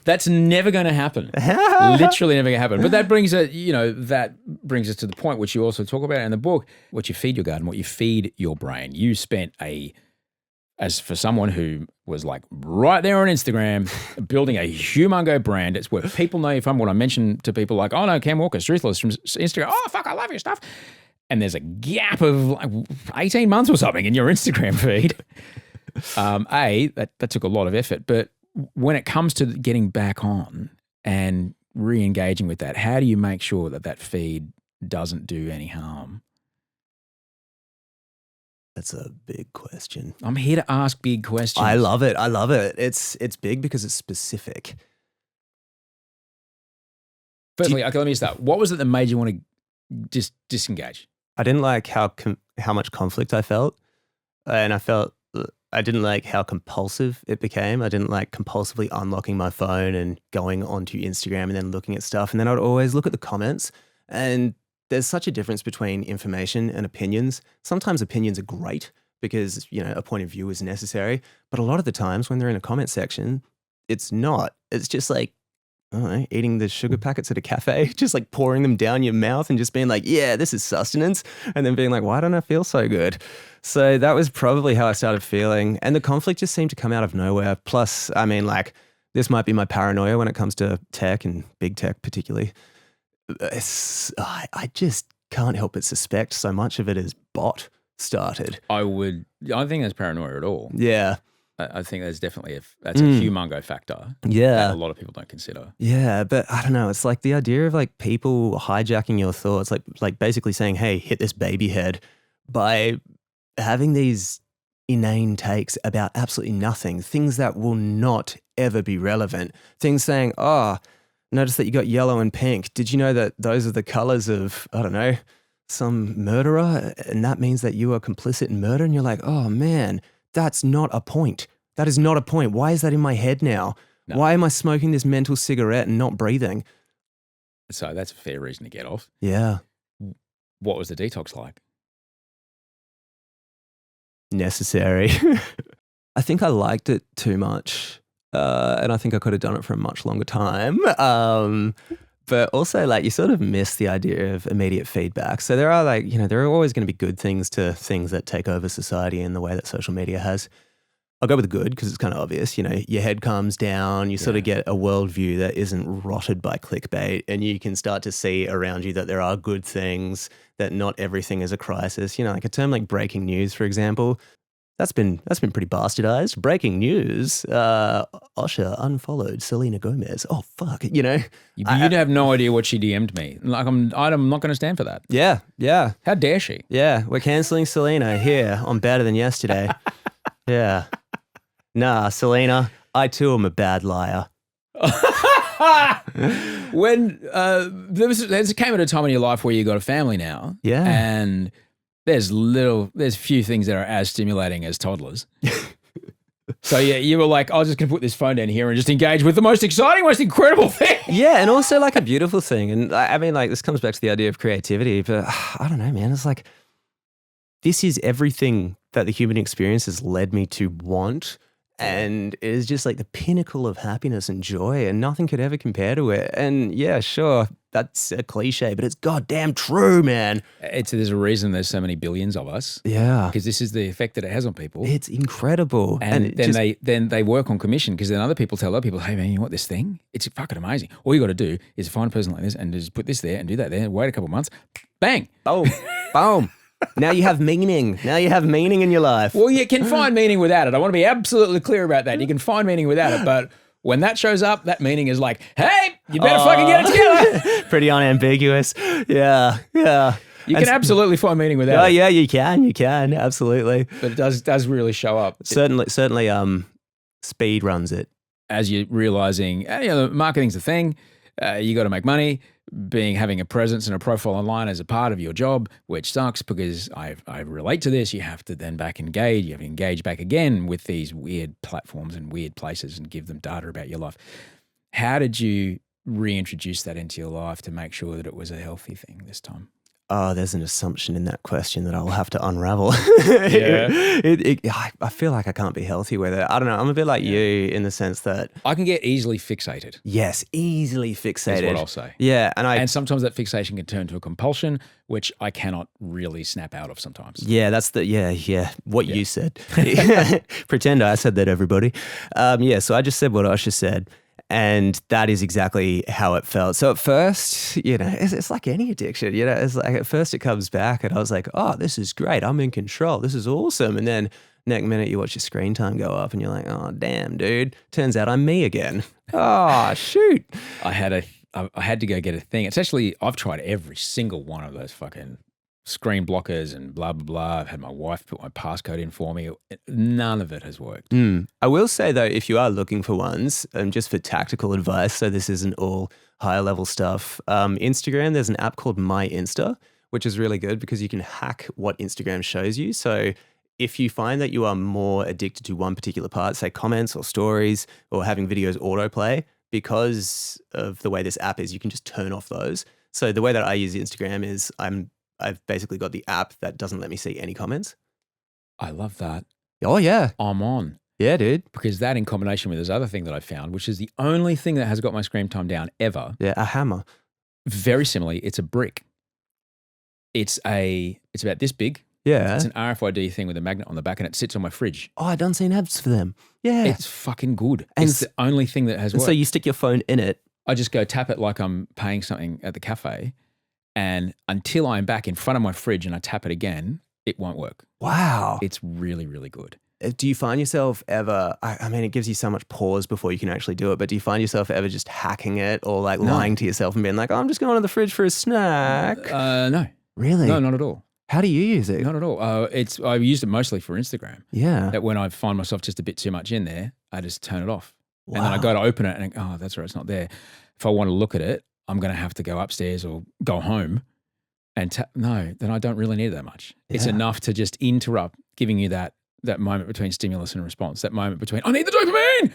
That's never going to happen. Literally never going to happen. But that brings us to the point which you also talk about in the book, what you feed your garden, what you feed your brain. You spent as for someone who was like right there on Instagram, building a humongo brand. It's where people know you from. When I mention to people like, oh no, Cam Walker, Struthless from Instagram. Oh fuck, I love your stuff. And there's a gap of like 18 months or something in your Instagram feed. That took a lot of effort, but when it comes to getting back on and re-engaging with that, how do you make sure that feed doesn't do any harm? That's a big question. I'm here to ask big questions. I love it. It's big because it's specific. Firstly, okay, let me start. What was it that made you want to just disengage? I didn't like how much conflict I felt, and I didn't like how compulsive it became. I didn't like compulsively unlocking my phone and going onto Instagram and then looking at stuff. And then I'd always look at the comments. And there's such a difference between information and opinions. Sometimes opinions are great, because, a point of view is necessary. But a lot of the times when they're in a comment section, it's not. It's just like, I don't know, eating the sugar packets at a cafe, just like pouring them down your mouth and just being like, yeah, this is sustenance. And then being like, why don't I feel so good? So that was probably how I started feeling. And the conflict just seemed to come out of nowhere. Plus, I mean, like, this might be my paranoia when it comes to tech and big tech particularly. I just can't help but suspect so much of it is bot started. I don't think that's paranoia at all. Yeah. I think there's definitely that's a humongo factor. Yeah. That a lot of people don't consider. Yeah, but I don't know. It's like the idea of like people hijacking your thoughts, like basically saying, hey, hit this baby head by having these inane takes about absolutely nothing, things that will not ever be relevant. Things saying, oh, notice that you got yellow and pink. Did you know that those are the colors of, I don't know, some murderer? And that means that you are complicit in murder? And you're like, oh man, that's not a point. That is not a point. Why is that in my head now? No. Why am I smoking this mental cigarette and not breathing? So that's a fair reason to get off. Yeah. What was the detox like? Necessary. I think I liked it too much. And I think I could have done it for a much longer time. But also, like, you sort of miss the idea of immediate feedback. So there are there are always going to be good things to things that take over society in the way that social media has. I'll go with the good because it's kind of obvious. Your head calms down. You sort of get a worldview that isn't rotted by clickbait, and you can start to see around you that there are good things, that not everything is a crisis. Like a term like breaking news, for example. That's been pretty bastardized. Breaking news: Osher unfollowed Selena Gomez. Oh fuck, You'd have no idea what she DM'd me. Like I'm not going to stand for that. Yeah. How dare she? Yeah, we're canceling Selena here on Better Than Yesterday. Yeah. Nah, Selena, I too am a bad liar. When there came at a time in your life where you got a family now, and there's few things that are as stimulating as toddlers. So yeah, you were like, I was just gonna put this phone down here and just engage with the most exciting, most incredible thing. Yeah, and also like a beautiful thing. And I mean, like this comes back to the idea of creativity, but I don't know, man. It's like this is everything that the human experience has led me to want. And it is just like the pinnacle of happiness and joy, and nothing could ever compare to it. And yeah, sure, that's a cliche, but it's goddamn true, man. There's a reason there's so many billions of us. Yeah. Because this is the effect that it has on people. It's incredible. And then they work on commission, because then other people tell other people, hey man, you want this thing? It's fucking amazing. All you got to do is find a person like this and just put this there and do that there, wait a couple of months, bang. Boom. Boom. Now you have meaning. Now you have meaning in your life. Well, you can find meaning without it. I want to be absolutely clear about that. You can find meaning without it, but when that shows up, that meaning is like, hey, you better fucking get it together. Pretty unambiguous. Yeah. You can absolutely find meaning without it. Oh, yeah, you can. Absolutely. But it does really show up. Certainly, speed runs it. As you're realizing, marketing's a thing. You got to make money. Having a presence and a profile online as a part of your job, which sucks because I relate to this. You have to then engage. You have to engage back again with these weird platforms and weird places and give them data about your life. How did you reintroduce that into your life to make sure that it was a healthy thing this time? Oh, there's an assumption in that question that I'll have to unravel. Yeah. I feel like I can't be healthy with it. I don't know. I'm a bit like you in the sense that I can get easily fixated. Yes, easly fixated. That's what I'll say. Yeah, and sometimes that fixation can turn to a compulsion, which I cannot really snap out of sometimes. Yeah, that's what you said. Pretend I said that, everybody. So I just said what Osher said. And that is exactly how it felt. So at first, it's like any addiction, it's like at first it comes back and I was like, oh, this is great. I'm in control. This is awesome. And then next minute you watch your screen time go up and you're like, oh, damn, dude. Turns out I'm me again. Oh, shoot. I had to go get a thing. It's actually, I've tried every single one of those fucking screen blockers and blah, blah, blah. I've had my wife put my passcode in for me. None of it has worked. I will say, though, if you are looking for ones, just for tactical advice, so this isn't all higher level stuff, Instagram, there's an app called My Insta, which is really good because you can hack what Instagram shows you. So if you find that you are more addicted to one particular part, say comments or stories or having videos autoplay, because of the way this app is, you can just turn off those. So the way that I use Instagram is I've basically got the app that doesn't let me see any comments. I love that. Oh, yeah. I'm on. Yeah, dude. Because that in combination with this other thing that I found, which is the only thing that has got my screen time down ever. Yeah, a hammer. Very similarly, it's a brick. It's about this big. Yeah. It's an RFID thing with a magnet on the back and it sits on my fridge. Oh, I done seen ads for them. Yeah. It's fucking good. And it's the only thing that has worked. So you stick your phone in it. I just go tap it like I'm paying something at the cafe, and until I'm back in front of my fridge and I tap it again, it won't work. Wow. It's really, really good. Do you find yourself ever, I mean, it gives you so much pause before you can actually do it, but do you find yourself ever just hacking it or like lying to yourself and being like, oh, I'm just going to the fridge for a snack? No. Really? No, not at all. How do you use it? Not at all. I used it mostly for Instagram. Yeah. That when I find myself just a bit too much in there, I just turn it off. Wow. And then I go to open it and oh, that's right, it's not there. If I want to look at it, I'm going to have to go upstairs or go home and no, then I don't really need it that much. Yeah. It's enough to just interrupt, giving you that moment between stimulus and response, that moment between, I need the dopamine.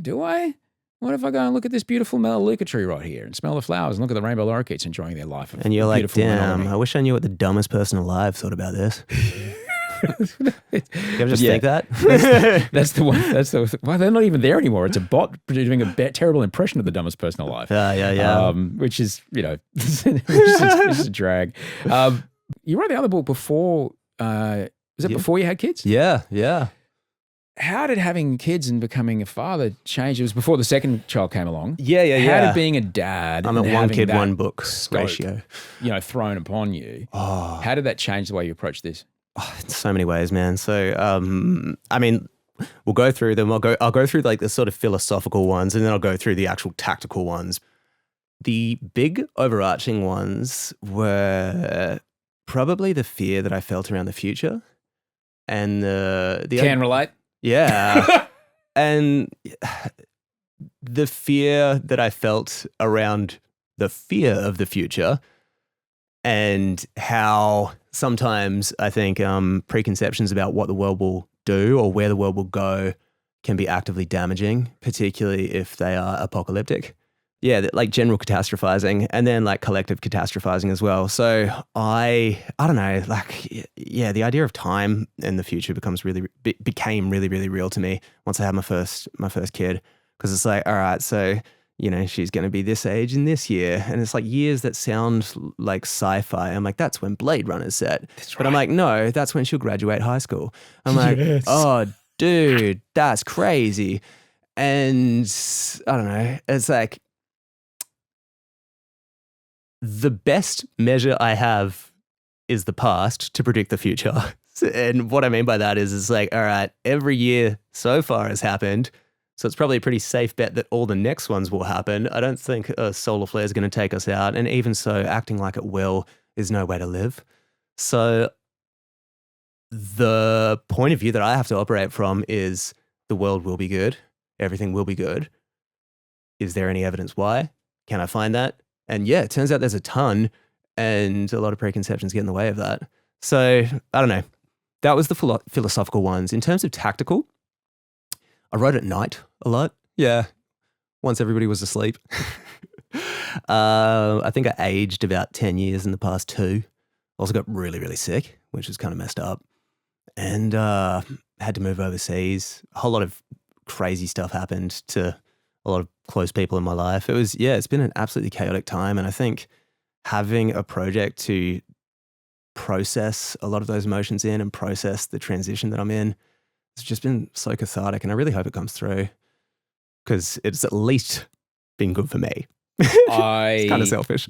Do I? What if I go and look at this beautiful melaleuca tree right here and smell the flowers and look at the rainbow lorikeets enjoying their life? And you're like, damn, I wish I knew what the dumbest person alive thought about this. You ever just think that? That's the one. Well, they're not even there anymore. It's a bot doing a terrible impression of the dumbest person alive. Yeah. Which is, which is a drag. You wrote the other book before, was it before you had kids? Yeah. How did having kids and becoming a father change? It was before the second child came along. Yeah. How did being a dad, I'm at one kid, one book ratio, thrown upon you? Oh. How did that change the way you approach this? Oh, in so many ways, man. So, I mean, we'll go through them. I'll go through like the sort of philosophical ones, and then I'll go through the actual tactical ones. The big overarching ones were probably the fear that I felt around the future, and the can relate. Yeah. And the fear that I felt around the fear of the future and how sometimes I think preconceptions about what the world will do or where the world will go can be actively damaging, particularly if they are apocalyptic. Yeah, like general catastrophizing and then like collective catastrophizing as well. So I don't know, like, yeah, the idea of time in the future became really, really real to me once I had my first kid. Because it's like, all right, so, she's going to be this age in this year. And it's like years that sound like sci-fi. I'm like, that's when Blade Runner's set. That's right. But I'm like, no, that's when she'll graduate high school. I'm like, oh, dude, that's crazy. And I don't know, it's like, the best measure I have is the past to predict the future. And what I mean by that is it's like, all right, every year so far has happened. So it's probably a pretty safe bet that all the next ones will happen. I don't think a solar flare is going to take us out. And even so, acting like it will is no way to live. So the point of view that I have to operate from is the world will be good. Everything will be good. Is there any evidence why? Can I find that? And yeah, it turns out there's a ton and a lot of preconceptions get in the way of that. So I don't know. That was the philosophical ones. In terms of tactical, I wrote at night a lot. Yeah. Once everybody was asleep. I think I aged about 10 years in the past 2. Also got really, really sick, which was kind of messed up. And had to move overseas. A whole lot of crazy stuff happened to a lot of close people in my life. It's been an absolutely chaotic time. And I think having a project to process a lot of those emotions in and process the transition that I'm in, it's just been so cathartic. And I really hope it comes through because it's at least been good for me. It's kind of selfish.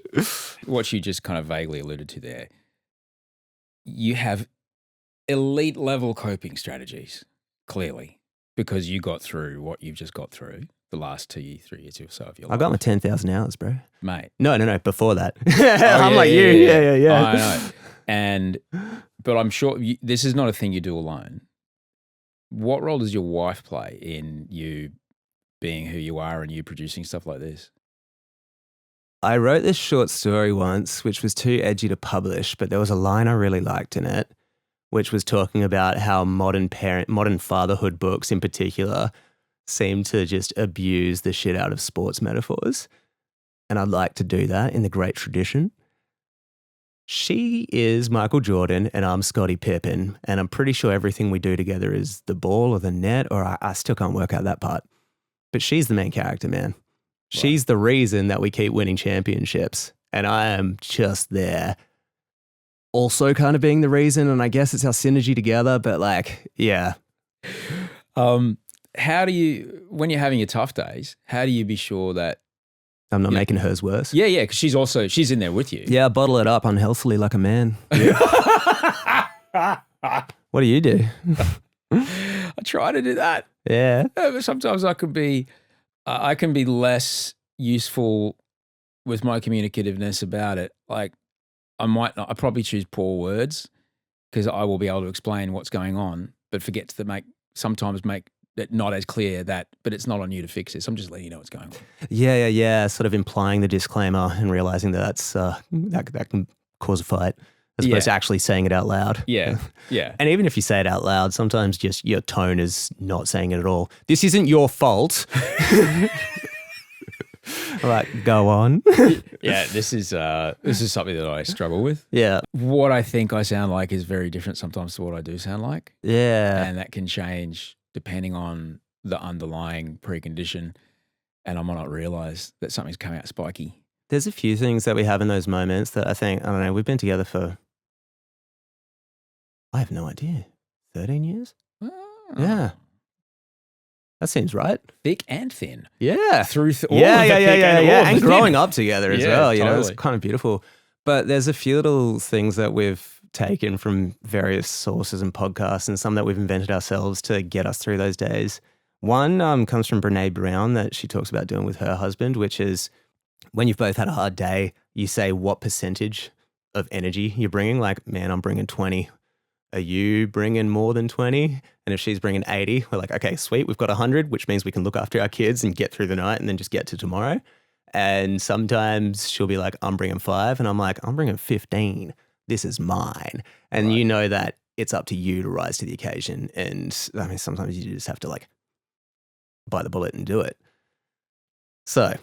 What you just kind of vaguely alluded to there, you have elite level coping strategies, clearly, because you got through what you've just got through the last 2 years, 3 years or so of your life. I got my 10,000 hours, bro. Mate. No, before that. I'm like you. Yeah. I know. But I'm sure this is not a thing you do alone. What role does your wife play in you being who you are and you producing stuff like this? I wrote this short story once, which was too edgy to publish, but there was a line I really liked in it, which was talking about how modern fatherhood books in particular seem to just abuse the shit out of sports metaphors. And I'd like to do that in the great tradition. She is Michael Jordan and I'm Scottie Pippen. And I'm pretty sure everything we do together is the ball or the net, or I still can't work out that part. But she's the main character, man. She's the reason that we keep winning championships. And I am just there. Also kind of being the reason. And I guess it's our synergy together. But like, yeah. How do you, when you're having your tough days, how do you be sure that I'm not making hers worse? Yeah, because she's in there with you. Yeah, bottle it up unhealthily like a man. What do you do? I try to do that. Yeah. But sometimes I can be less useful with my communicativeness about it. Like I probably choose poor words because I will be able to explain what's going on, but forget to sometimes make it not as clear but it's not on you to fix this. I'm just letting you know what's going on. Yeah. Sort of implying the disclaimer and realizing that that can cause a fight as opposed to actually saying it out loud. Yeah. And even if you say it out loud, sometimes just your tone is not saying it at all. This isn't your fault. Like, go on. Yeah, this is something that I struggle with. Yeah. What I think I sound like is very different sometimes to what I do sound like. Yeah. And that can change depending on the underlying precondition, and I might not realize that something's coming out spiky. There's a few things that we have in those moments that I don't know, we've been together for, I have no idea, 13 years? Oh. Yeah. That seems right. Thick and thin. Yeah. Through yeah. And growing up together as well, you know, it's kind of beautiful. But there's a few little things that we've taken from various sources and podcasts and some that we've invented ourselves to get us through those days. One comes from Brene Brown that she talks about doing with her husband, which is when you've both had a hard day, you say what percentage of energy you're bringing. Like, man, I'm bringing 20. Are you bringing more than 20? And if she's bringing 80, we're like, okay, sweet, we've got 100, which means we can look after our kids and get through the night and then just get to tomorrow. And sometimes she'll be like, I'm bringing 5. And I'm like, I'm bringing 15. This is mine. And you know that it's up to you to rise to the occasion. And I mean, sometimes you just have to like bite the bullet and do it. So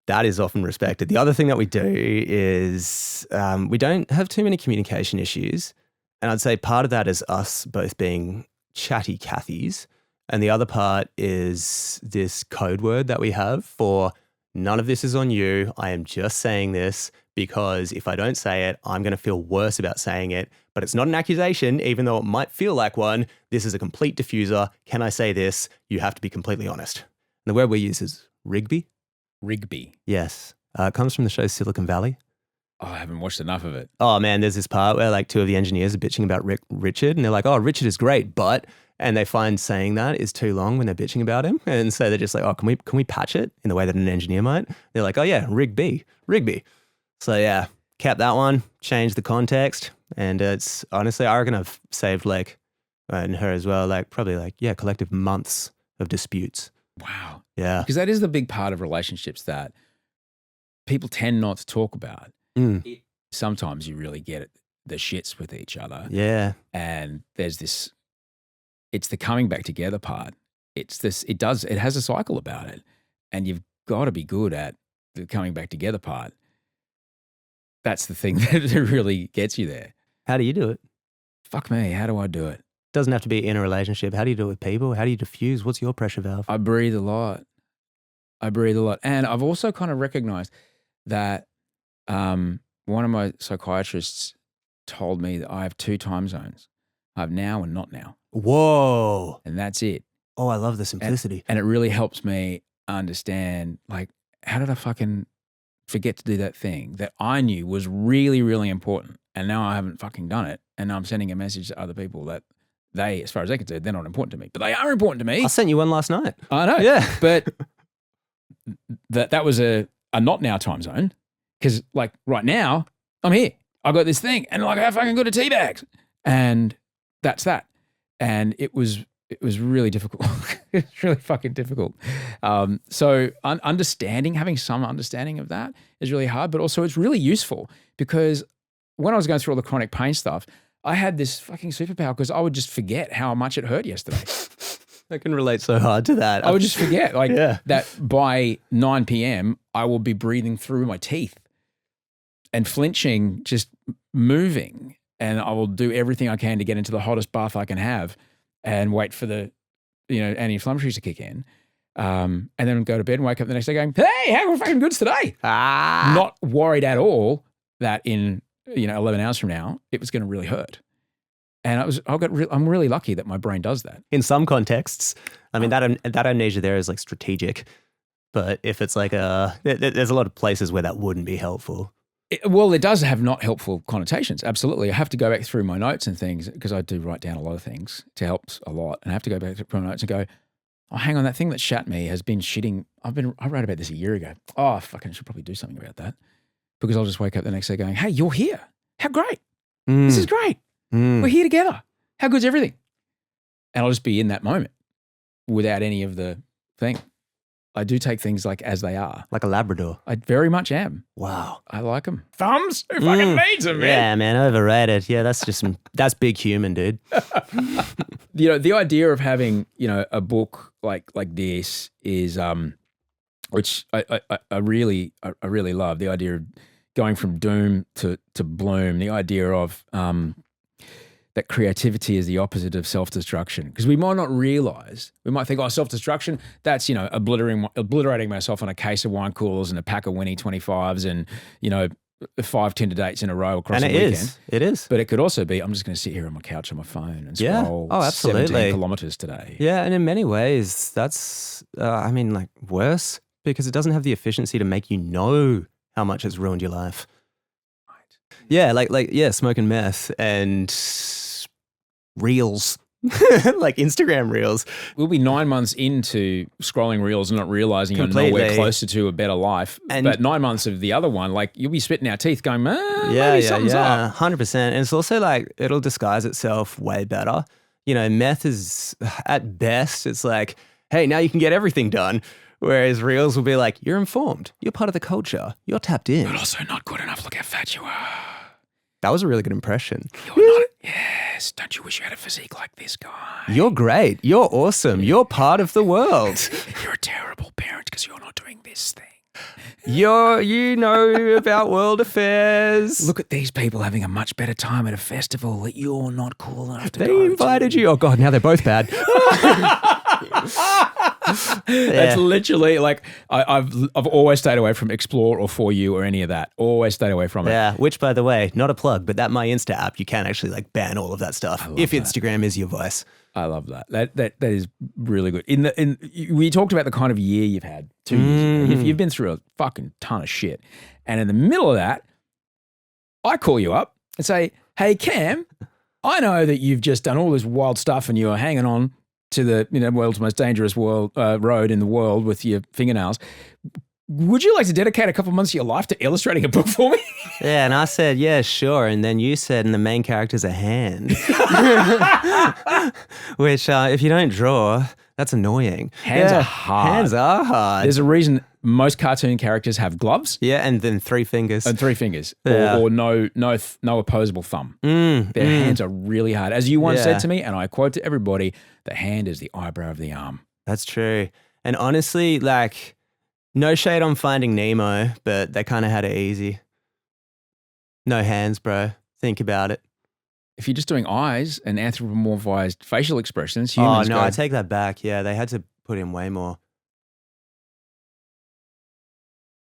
that is often respected. The other thing that we do is we don't have too many communication issues. And I'd say part of that is us both being chatty Cathys. And the other part is this code word that we have for none of this is on you. I am just saying this because if I don't say it, I'm going to feel worse about saying it. But it's not an accusation, even though it might feel like one. This is a complete diffuser. Can I say this? You have to be completely honest. And the word we use is Rigby. Rigby. Yes. It comes from the show Silicon Valley. Oh, I haven't watched enough of it. Oh, man, there's this part where like 2 of the engineers are bitching about Richard and they're like, oh, Richard is great, but... And they find saying that is too long when they're bitching about him. And so they're just like, oh, can we patch it in the way that an engineer might? They're like, oh, yeah, Rigby. So, yeah, kept that one, changed the context. And it's honestly, I reckon I've saved like, and her as well, like probably like, yeah, collective months of disputes. Wow. Yeah. Because that is the big part of relationships that people tend not to talk about. Sometimes you really get the shits with each other. Yeah. And there's this, it's the coming back together part. It has a cycle about it. And you've got to be good at the coming back together part. That's the thing that really gets you there. How do you do it? Fuck me. How do I do it? Doesn't have to be in a relationship. How do you do it with people? How do you diffuse? What's your pressure valve? I breathe a lot. And I've also kind of recognized that one of my psychiatrists told me that I have 2 time zones. I have now and not now. Whoa. And that's it. Oh, I love the simplicity. And it really helps me understand, like, how did I fucking forget to do that thing that I knew was really, really important? And now I haven't fucking done it. And now I'm sending a message to other people that they, as far as they can say, they're not important to me. But they are important to me. I sent you one last night. I know. Yeah. But that was a not now time zone. Because, like, right now, I'm here. I got this thing. And, like, I fucking got a tea bags. And that's that. And it was really difficult. It's really fucking difficult. So having some understanding of that is really hard, but also it's really useful because when I was going through all the chronic pain stuff, I had this fucking superpower because I would just forget how much it hurt yesterday. I can relate so hard to that. I would just forget that by 9 p.m. I will be breathing through my teeth. and flinching, just moving. And I will do everything I can to get into the hottest bath I can have and wait for the, anti-inflammatories to kick in. And then go to bed and wake up the next day going, hey, how fucking good's today? Not worried at all that in, 11 hours from now, it was going to really hurt. And I'm really lucky that my brain does that. In some contexts, I mean, that amnesia there is like strategic. But if it's like there's a lot of places where that wouldn't be helpful. It does have not helpful connotations. Absolutely. I have to go back through my notes and things because I do write down a lot of things to help a lot. And I have to go back through my notes and go, oh, hang on, that thing that shat me has been shitting. I wrote about this a year ago. Oh, fucking, I should probably do something about that. Because I'll just wake up the next day going, hey, you're here. How great. This is great. We're here together. How good's everything? And I'll just be in that moment without any of the thing. I do take things like as they are. Like a Labrador. I very much am. Wow. I like them. Thumbs? Who fucking needs them, man? Yeah, man, overrated. Yeah, that's big human, dude. The idea of having, a book like this is, which I really love. The idea of going from doom to bloom. The idea of that creativity is the opposite of self-destruction. Because we might not realize, we might think, self-destruction, that's, obliterating myself on a case of wine coolers and a pack of Winnie 25s and, 5 Tinder dates in a row across the weekend. It is. But it could also be, I'm just going to sit here on my couch on my phone and scroll 17 kilometers today. Yeah, and in many ways, that's, worse because it doesn't have the efficiency to make you know how much it's ruined your life. Right. Yeah, smoking meth and reels. Like Instagram reels. We'll be 9 months into scrolling reels and not realizing you're nowhere closer to a better life. But 9 months of the other one, like you'll be spitting out teeth going, maybe something's up. 100%. And it's also like it'll disguise itself way better. Meth is at best, it's like, hey, now you can get everything done. Whereas reels will be like, you're informed. You're part of the culture. You're tapped in. But also not good enough. Look how fat you are. That was a really good impression. You're not. Yes. Don't you wish you had a physique like this guy? You're great. You're awesome. You're part of the world. You're a terrible parent because you're not doing this thing. You know about world affairs. Look at these people having a much better time at a festival that you're not cool enough to go They invited you. Oh, God, now they're both bad. That's literally like I've always stayed away from Explore or For You or any of that. Always stayed away from it. Yeah, which by the way, not a plug, but that My Insta app, you can actually like ban all of that stuff if Instagram is your vice. I love that. That is really good. We talked about the kind of year you've had, 2 years. You've been through a fucking ton of shit, and in the middle of that, I call you up and say, "Hey, Cam, I know that you've just done all this wild stuff, and you are hanging on to the world's most dangerous road in the world with your fingernails. Would you like to dedicate a couple months of your life to illustrating a book for me?" Yeah, and I said, yeah, sure. And then you said, and the main character's a hand. Which, if you don't draw, that's annoying. Hands are hard. Hands are hard. There's a reason most cartoon characters have gloves. Yeah, and then 3 fingers. Or no opposable thumb. Their hands are really hard. As you once said to me, and I quote to everybody, the hand is the eyebrow of the arm. That's true. And honestly, like, no shade on Finding Nemo, but they kind of had it easy. No hands, bro. Think about it. If you're just doing eyes and anthropomorphized facial expressions, humans I take that back. Yeah, they had to put in way more.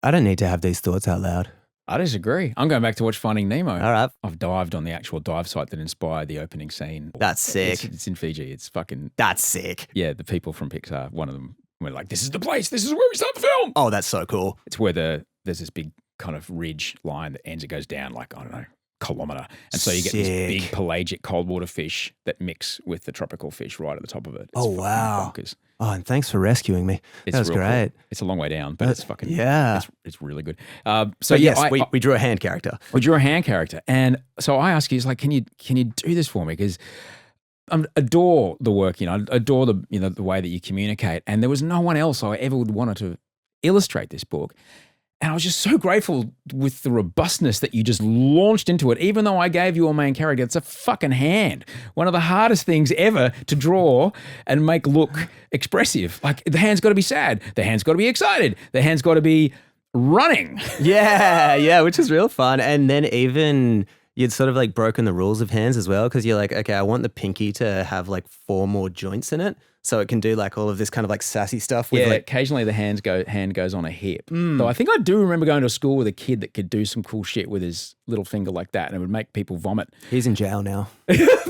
I don't need to have these thoughts out loud. I disagree. I'm going back to watch Finding Nemo. All right. I've dived on the actual dive site that inspired the opening scene. That's sick. It's in Fiji. It's fucking... That's sick. Yeah, the people from Pixar, one of them were like, this is the place. This is where we start the film. Oh, that's so cool. It's where there's this big kind of ridge line that ends, it goes down like, I don't know, kilometre. And so you get this big pelagic cold water fish that mix with the tropical fish right at the top of it. It's wow. Bonkers. Oh, and thanks for rescuing me. That was great. Cool. It's a long way down, but it's fucking, it's really good. We drew a hand character. We drew a hand character. And so I asked you, it's like, can you do this for me? Because I adore the work, I adore the way that you communicate. And there was no one else I ever would wanted to illustrate this book. And I was just so grateful with the robustness that you just launched into it, even though I gave you a main character. It's a fucking hand. One of the hardest things ever to draw and make look expressive. Like, the hand's got to be sad. The hand's got to be excited. The hand's got to be running. Yeah, which is real fun. And then even you'd sort of like broken the rules of hands as well, because you're like, okay, I want the pinky to have like 4 more joints in it, so it can do like all of this kind of like sassy stuff. With like, occasionally the hand goes on a hip. Though I think I do remember going to school with a kid that could do some cool shit with his little finger like that, and it would make people vomit. he's in jail now.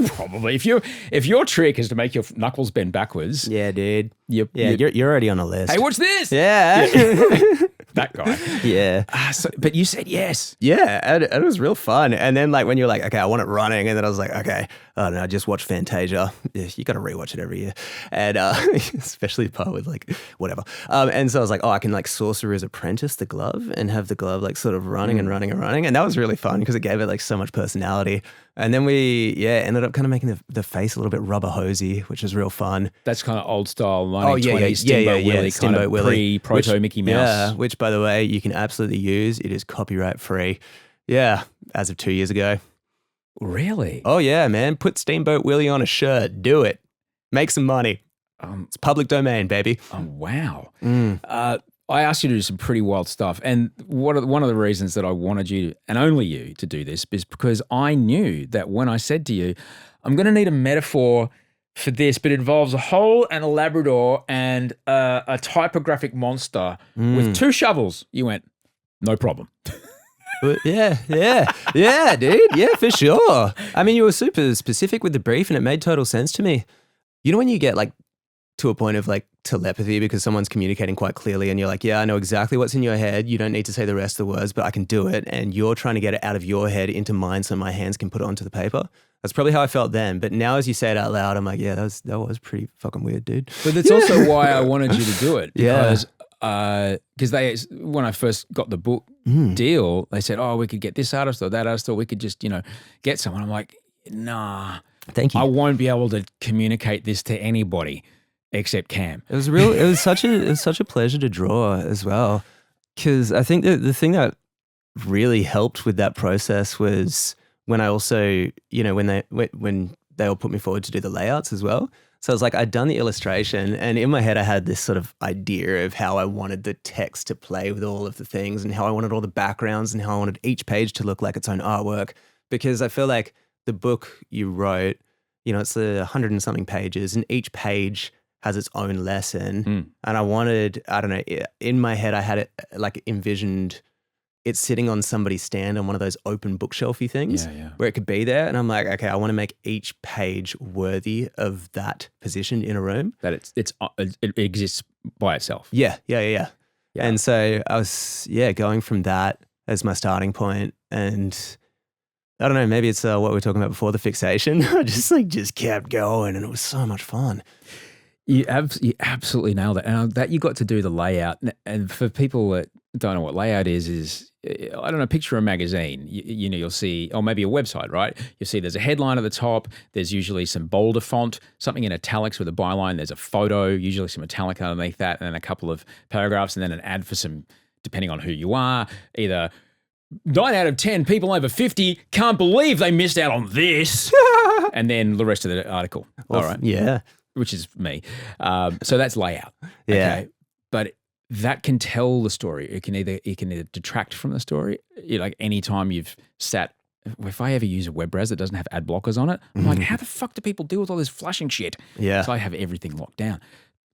Probably. If your trick is to make your knuckles bend backwards, Yeah, dude. you're You're already on a list. hey, what's this? Yeah. That guy. Yeah. But you said yes. Yeah, and it was real fun. And then like when you're like, okay, I want it running, and then I was like, okay, oh no, I just watched Fantasia. Yeah, you got to rewatch it every year, and especially the part with like whatever. And so I was like, oh, I can like Sorcerer's Apprentice the glove and have the glove like sort of running and running and running, and that was really fun because it gave it like so much personality. And then we ended up kind of making the face a little bit rubber hosy, which was real fun. That's kind of old style 1920s Steamboat Willie, Steamboat kind of Willie. pre-proto Mickey Mouse. Yeah, which by the way, you can absolutely use. It is copyright free. Yeah, as of 2 years ago. Really? Oh yeah, man. Put Steamboat Willie on a shirt. Do it. Make some money. It's public domain, baby. Oh, wow. I asked you to do some pretty wild stuff. And one of the reasons that I wanted you, and only you, to do this is because I knew that when I said to you, I'm going to need a metaphor for this, but it involves a hole and a Labrador and a typographic monster with 2 shovels. You went, no problem. Yeah, dude. Yeah, for sure. I mean, you were super specific with the brief and it made total sense to me. You know when you get like to a point of like telepathy because someone's communicating quite clearly and you're like, yeah, I know exactly what's in your head. You don't need to say the rest of the words, but I can do it. And you're trying to get it out of your head into mine so my hands can put it onto the paper. That's probably how I felt then. But now as you say it out loud, I'm like, yeah, that was pretty fucking weird, dude. But that's also why I wanted you to do it. Because they, when I first got the book deal, they said, oh, we could get this artist or that artist, or we could just, get someone. I'm like, nah. Thank you. I won't be able to communicate this to anybody except Cam. It was such a pleasure to draw as well. Because I think the thing that really helped with that process was when I also, when they all put me forward to do the layouts as well. So I was like, I'd done the illustration and in my head I had this sort of idea of how I wanted the text to play with all of the things and how I wanted all the backgrounds and how I wanted each page to look like its own artwork. Because I feel like the book you wrote, it's 100 and something pages and each page has its own lesson. And I wanted, I don't know, in my head I had it like envisioned it's sitting on somebody's stand on one of those open bookshelfy things where it could be there. And I'm like, okay, I want to make each page worthy of that position in a room. That it exists by itself. Yeah. And so I was, going from that as my starting point. And I don't know, maybe it's what we were talking about before, the fixation. I just kept going and it was so much fun. You absolutely nailed it. And that you got to do the layout. And for people that don't know what layout is I don't know, picture a magazine. You'll see, or maybe a website, right? You'll see there's a headline at the top. There's usually some bolder font, something in italics with a byline. There's a photo, usually some italic underneath that, and then a couple of paragraphs, and then an ad for some, depending on who you are, either 9 out of 10 people over 50 can't believe they missed out on this. And then the rest of the article. All right. Yeah. Which is me. So that's layout. Yeah. Okay? But that can tell the story. It can either detract from the story. Like anytime you've sat, if I ever use a web browser that doesn't have ad blockers on it, I'm like, how the fuck do people deal with all this flashing shit? Yeah. So I have everything locked down.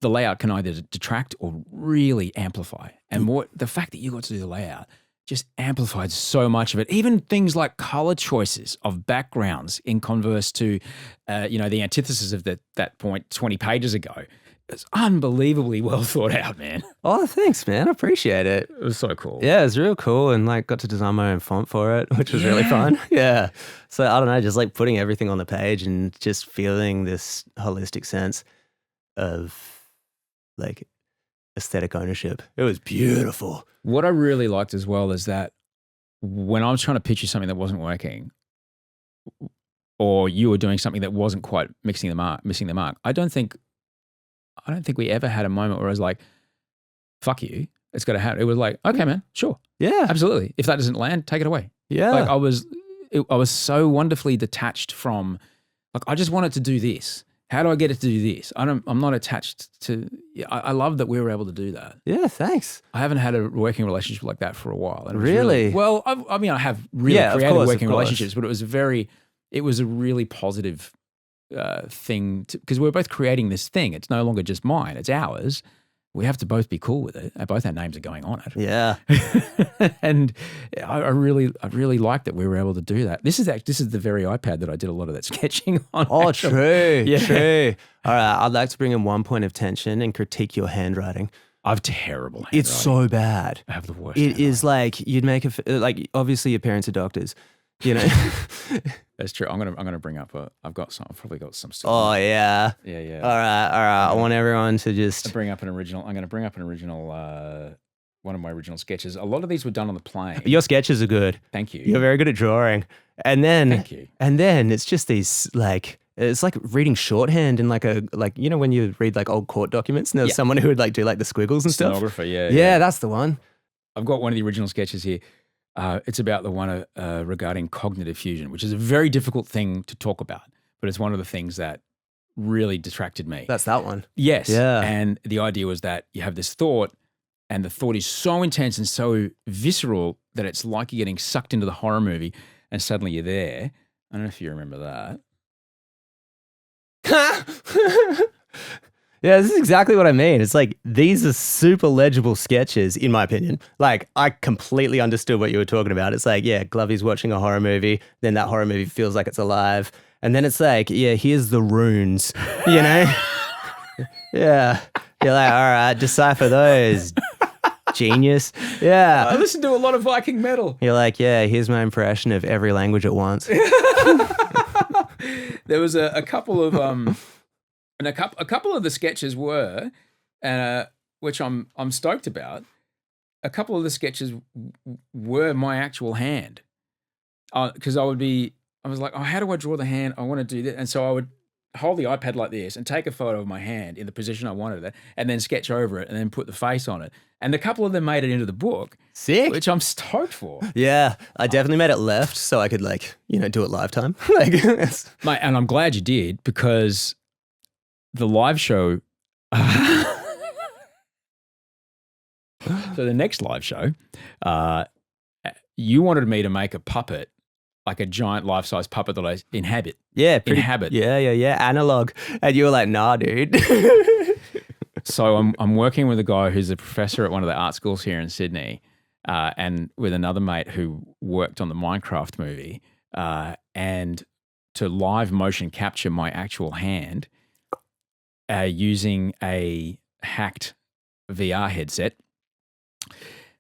The layout can either detract or really amplify. And the fact that you got to do the layout just amplified so much of it. Even things like color choices of backgrounds in converse to, the antithesis of that point 20 pages ago. It's unbelievably well thought out, man. Oh, thanks, man. I appreciate it. It was so cool. Yeah, it was real cool and got to design my own font for it, which was really fun. Yeah. So I don't know, just putting everything on the page and just feeling this holistic sense of aesthetic ownership. It was beautiful. What I really liked as well is that when I was trying to pitch you something that wasn't working, or you were doing something that wasn't quite missing the mark, I don't think we ever had a moment where I was like, fuck you, it's got to happen. It was like, okay, man, sure. Yeah. Absolutely. If that doesn't land, take it away. Yeah. I was so wonderfully detached from, I just wanted to do this. How do I get it to do this? I'm not attached to. I love that we were able to do that. Yeah, thanks. I haven't had a working relationship like that for a while. And it was Really? well, I mean, I have really Yeah, of creative course, of working course. relationships, but it was a really positive thing because we're both creating this thing. It's no longer just mine; it's ours. We have to both be cool with it. Both our names are going on it. Yeah. And I really like that we were able to do that. This is the very iPad that I did a lot of that sketching on. Oh, actually. true. Yeah. True. All right. I'd like to bring in one point of tension and critique your handwriting. I've terrible handwriting. It's so bad. I have the worst. It is like you'd make like obviously your parents are doctors, you know. That's true. I'm gonna bring up I've probably got some stuff. Oh yeah. Yeah. All right. I want everyone to just I'm going to bring up an original one of my original sketches. A lot of these were done on the plane. Your sketches are good. Thank you. You're very good at drawing. And then Thank you. And then it's just these like it's like reading shorthand in like you know when you read like old court documents and there's someone who would like do like the squiggles and stuff. Stenographer, yeah. Yeah, that's the one. I've got one of the original sketches here. It's about the one regarding cognitive fusion, which is a very difficult thing to talk about, but it's one of the things that really distracted me. That's that one. Yes. Yeah. And the idea was that you have this thought, and the thought is so intense and so visceral that it's like you're getting sucked into the horror movie, and suddenly you're there. I don't know if you remember that. Yeah, this is exactly what I mean. It's like these are super legible sketches, in my opinion. Like I completely understood what you were talking about. It's like, yeah, Glovey's watching a horror movie, then that horror movie feels like it's alive. And then it's like, yeah, here's the runes, you know? Yeah. You're like, all right, decipher those. Genius. Yeah. I listen to a lot of Viking metal. You're like, yeah, here's my impression of every language at once. There was a couple of and a couple of the sketches were, which I'm stoked about. A couple of the sketches were my actual hand, because I was like, oh, how do I draw the hand? I want to do that, and so I would hold the iPad like this and take a photo of my hand in the position I wanted it, and then sketch over it, and then put the face on it. And a couple of them made it into the book. Sick. Which I'm stoked for. Yeah, I definitely made it left so I could like, you know, do it live time. Like, Mate, and I'm glad you did, because the live show. So the next live show, you wanted me to make a puppet, like a giant life-size puppet that I inhabit. Yeah, inhabit. Yeah, analog. And you were like, nah, dude. So I'm working with a guy who's a professor at one of the art schools here in Sydney, and with another mate who worked on the Minecraft movie, and to live motion capture my actual hand using a hacked VR headset,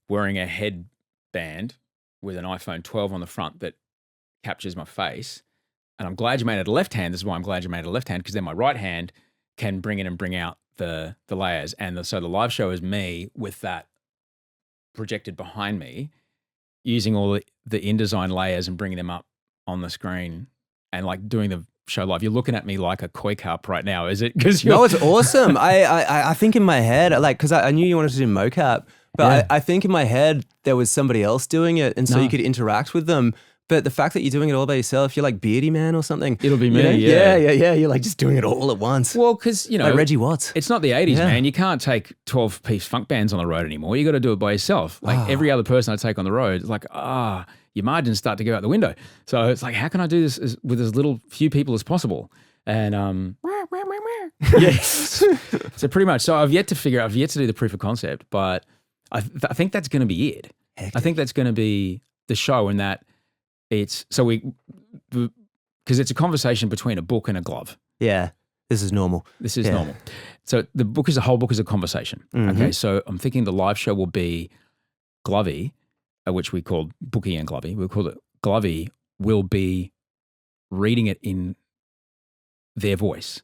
wearing a headband with an iPhone 12 on the front that captures my face. And I'm glad you made it a left hand. This is why I'm glad you made it a left hand, because then my right hand can bring in and bring out the layers. And so the live show is me with that projected behind me, using all the InDesign layers and bringing them up on the screen and like doing the show live. You're looking at me like a koi carp right now, is it? Because no, it's awesome. I think in my head, like, because I knew you wanted to do mocap, but yeah. I think in my head there was somebody else doing it, and so you could interact with them. But the fact that you're doing it all by yourself, you're like Beardy Man or something. It'll be me, you know? yeah. Yeah. You're like just doing it all at once. Well, because, you know. Like Reggie Watts. It's not the 80s, man. You can't take 12-piece funk bands on the road anymore. You got to do it by yourself. Like every other person I take on the road, it's like, your margins start to go out the window. So it's like, how can I do this with as little few people as possible? And yes. So pretty much. So I've yet to do the proof of concept, but I think that's going to be it. Hectic. I think that's going to be the show, in that it's because it's a conversation between a book and a glove. Yeah, this is normal. This is normal. So the whole book is a conversation. Mm-hmm. Okay, so I'm thinking the live show will be Glovey, which we called Bookie and Glovey. We'll call it Glovey will be reading it in their voice,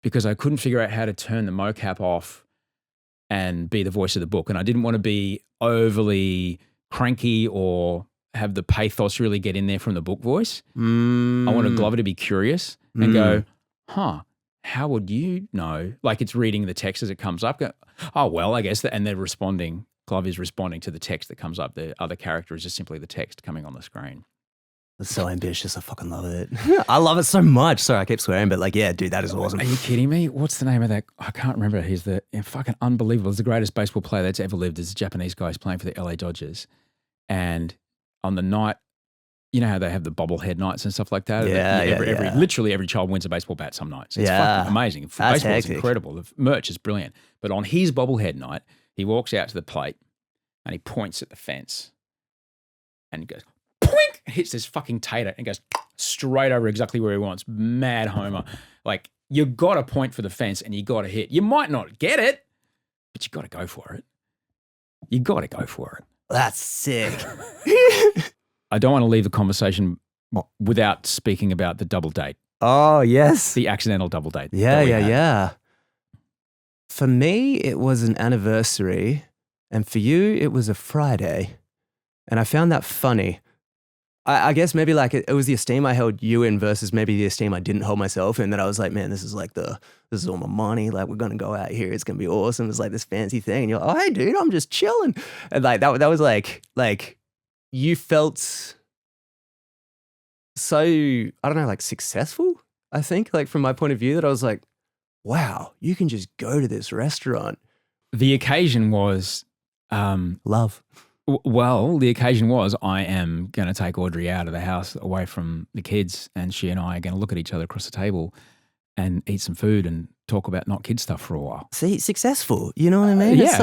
because I couldn't figure out how to turn the mocap off and be the voice of the book. And I didn't want to be overly cranky or have the pathos really get in there from the book voice. I wanted Glover to be curious and go, how would you know? Like, it's reading the text as it comes up. Go, oh, well, I guess. And they're responding. Glover is responding to the text that comes up. The other character is just simply the text coming on the screen. It's so ambitious. I fucking love it. I love it so much. Sorry, I keep swearing, but like, yeah, dude, that is awesome. Are you kidding me? What's the name of that? I can't remember. He's fucking unbelievable. He's the greatest baseball player that's ever lived. He's a Japanese guy. He's playing for the LA Dodgers. And on the night, you know how they have the bobblehead nights and stuff like that? Literally every child wins a baseball bat some nights. It's fucking amazing. Baseball is incredible. The merch is brilliant. But on his bobblehead night, he walks out to the plate and he points at the fence and he goes, poink, and hits this fucking tater and goes straight over exactly where he wants. Mad homer. Like, you got to point for the fence and you got to hit. You might not get it, but you got to go for it. You got to go for it. That's sick. I don't want to leave the conversation without speaking about the double date. Oh, yes. The accidental double date. Yeah. For me, it was an anniversary, and for you, it was a Friday. And I found that funny. I guess maybe like it was the esteem I held you in versus maybe the esteem I didn't hold myself in, that I was like, man, this is all my money. Like, we're going to go out here. It's going to be awesome. It's like this fancy thing. And you're like, oh, hey, dude, I'm just chilling. And like, that was like you felt so, I don't know, like successful, I think, like from my point of view, that I was like, wow, you can just go to this restaurant. The occasion was love. Well, the occasion was I am going to take Audrey out of the house away from the kids, and she and I are going to look at each other across the table and eat some food and talk about not kid stuff for a while. See, successful. You know what I mean? Yeah. It's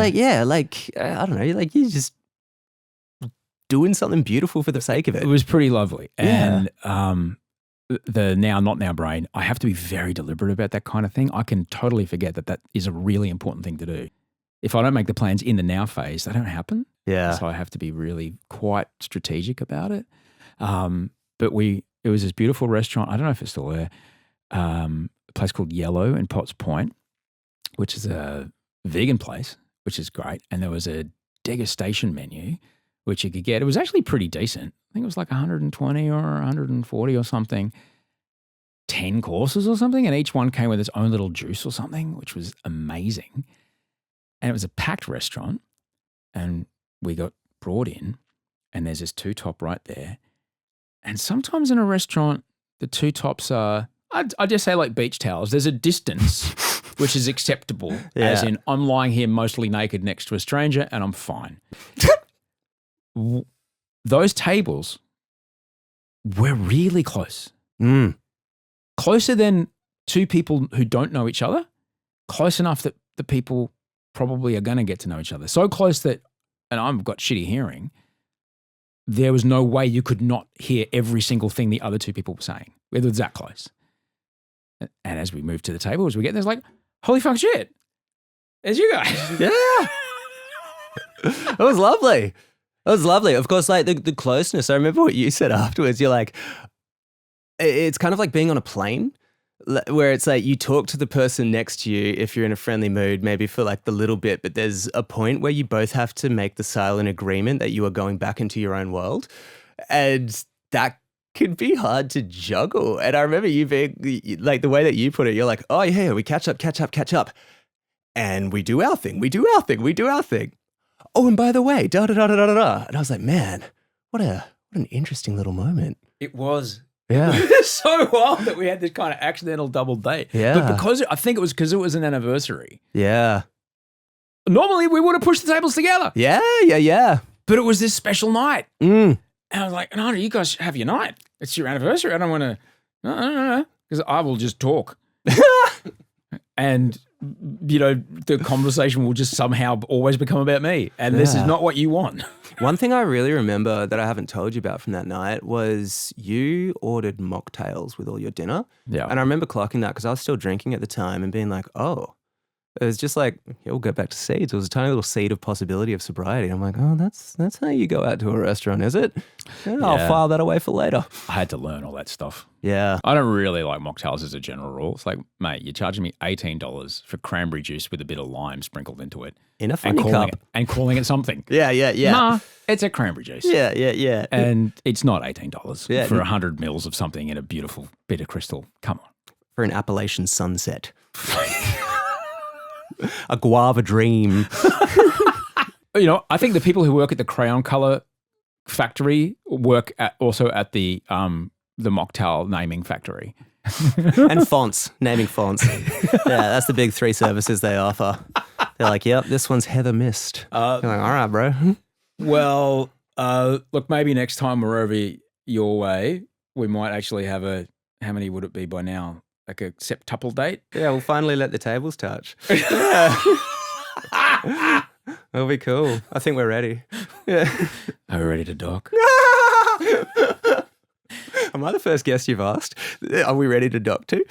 like, I don't know, like you're just doing something beautiful for the sake of it. It was pretty lovely. Yeah. And the now, not now brain, I have to be very deliberate about that kind of thing. I can totally forget that is a really important thing to do. If I don't make the plans in the now phase, they don't happen. Yeah. So I have to be really quite strategic about it. But it was this beautiful restaurant. I don't know if it's still there. A place called Yellow in Potts Point, which is a vegan place, which is great. And there was a degustation menu, which you could get. It was actually pretty decent. I think it was like 120 or 140 or something. 10 courses or something. And each one came with its own little juice or something, which was amazing. And it was a packed restaurant. And we got brought in, and there's this two top right there. And sometimes in a restaurant, the two tops are, I just say like beach towels. There's a distance which is acceptable, as in I'm lying here mostly naked next to a stranger and I'm fine. Those tables were really close. Closer than two people who don't know each other, close enough that the people probably are going to get to know each other. So close that, and I've got shitty hearing, there was no way you could not hear every single thing the other two people were saying. It was that close. And as we moved to the table, as we get there's like, holy fuck shit, there's you guys. Yeah. It was lovely. It was lovely. Of course, like the closeness, I remember what you said afterwards. You're like, it's kind of like being on a plane, where it's like you talk to the person next to you if you're in a friendly mood, maybe for like the little bit, but there's a point where you both have to make the silent agreement that you are going back into your own world. And that could be hard to juggle. And I remember you being like, the way that you put it, you're like, oh yeah, we catch up. And we do our thing. Oh, and by the way, da-da-da-da-da-da. And I was like, man, what an interesting little moment. It was. Yeah. It's so wild that we had this kind of accidental double date. Yeah. But I think it was because it was an anniversary. Yeah. Normally we would have pushed the tables together. Yeah. But it was this special night. Mm. And I was like, no, you guys have your night. It's your anniversary. I don't want to, no. Because I will just talk. And, you know, the conversation will just somehow always become about me. And this is not what you want. One thing I really remember that I haven't told you about from that night was you ordered mocktails with all your dinner. Yeah. And I remember clocking that because I was still drinking at the time and being like, oh, it was just like, yeah, we'll go back to seeds. It was a tiny little seed of possibility of sobriety. I'm like, oh, that's how you go out to a restaurant, is it? Yeah, I'll file that away for later. I had to learn all that stuff. Yeah. I don't really like mocktails as a general rule. It's like, mate, you're charging me $18 for cranberry juice with a bit of lime sprinkled into it. In a funny cup. And calling it something. Yeah. Nah, it's a cranberry juice. Yeah. And it's not $18 for 100 mils of something in a beautiful bit of crystal. Come on. For an Appalachian sunset. A guava dream. You know, I think the people who work at the crayon color factory work also at the mocktail naming factory. And fonts, naming fonts. Yeah, that's the big 3 services they offer. They're like, yep, this one's Heather Mist. You're like, all right, bro. Well, look, maybe next time we're over your way, we might actually have how many would it be by now? Like a septuple date? Yeah, we'll finally let the tables touch. Yeah. That'll be cool. I think we're ready. Yeah. Are we ready to dock? Am I the first guest you've asked? Are we ready to dock to?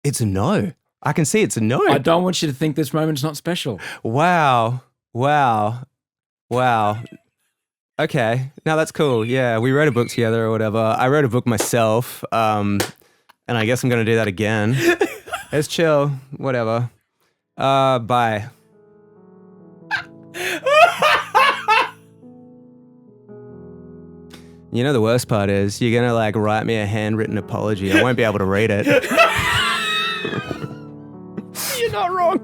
It's a no. I can see it's a no. I don't want you to think this moment's not special. Wow. Okay. Now that's cool. Yeah, we wrote a book together or whatever. I wrote a book myself, and I guess I'm going to do that again. It's chill. Whatever. Bye. You know the worst part is you're going to like write me a handwritten apology. I won't be able to read it. You're not wrong.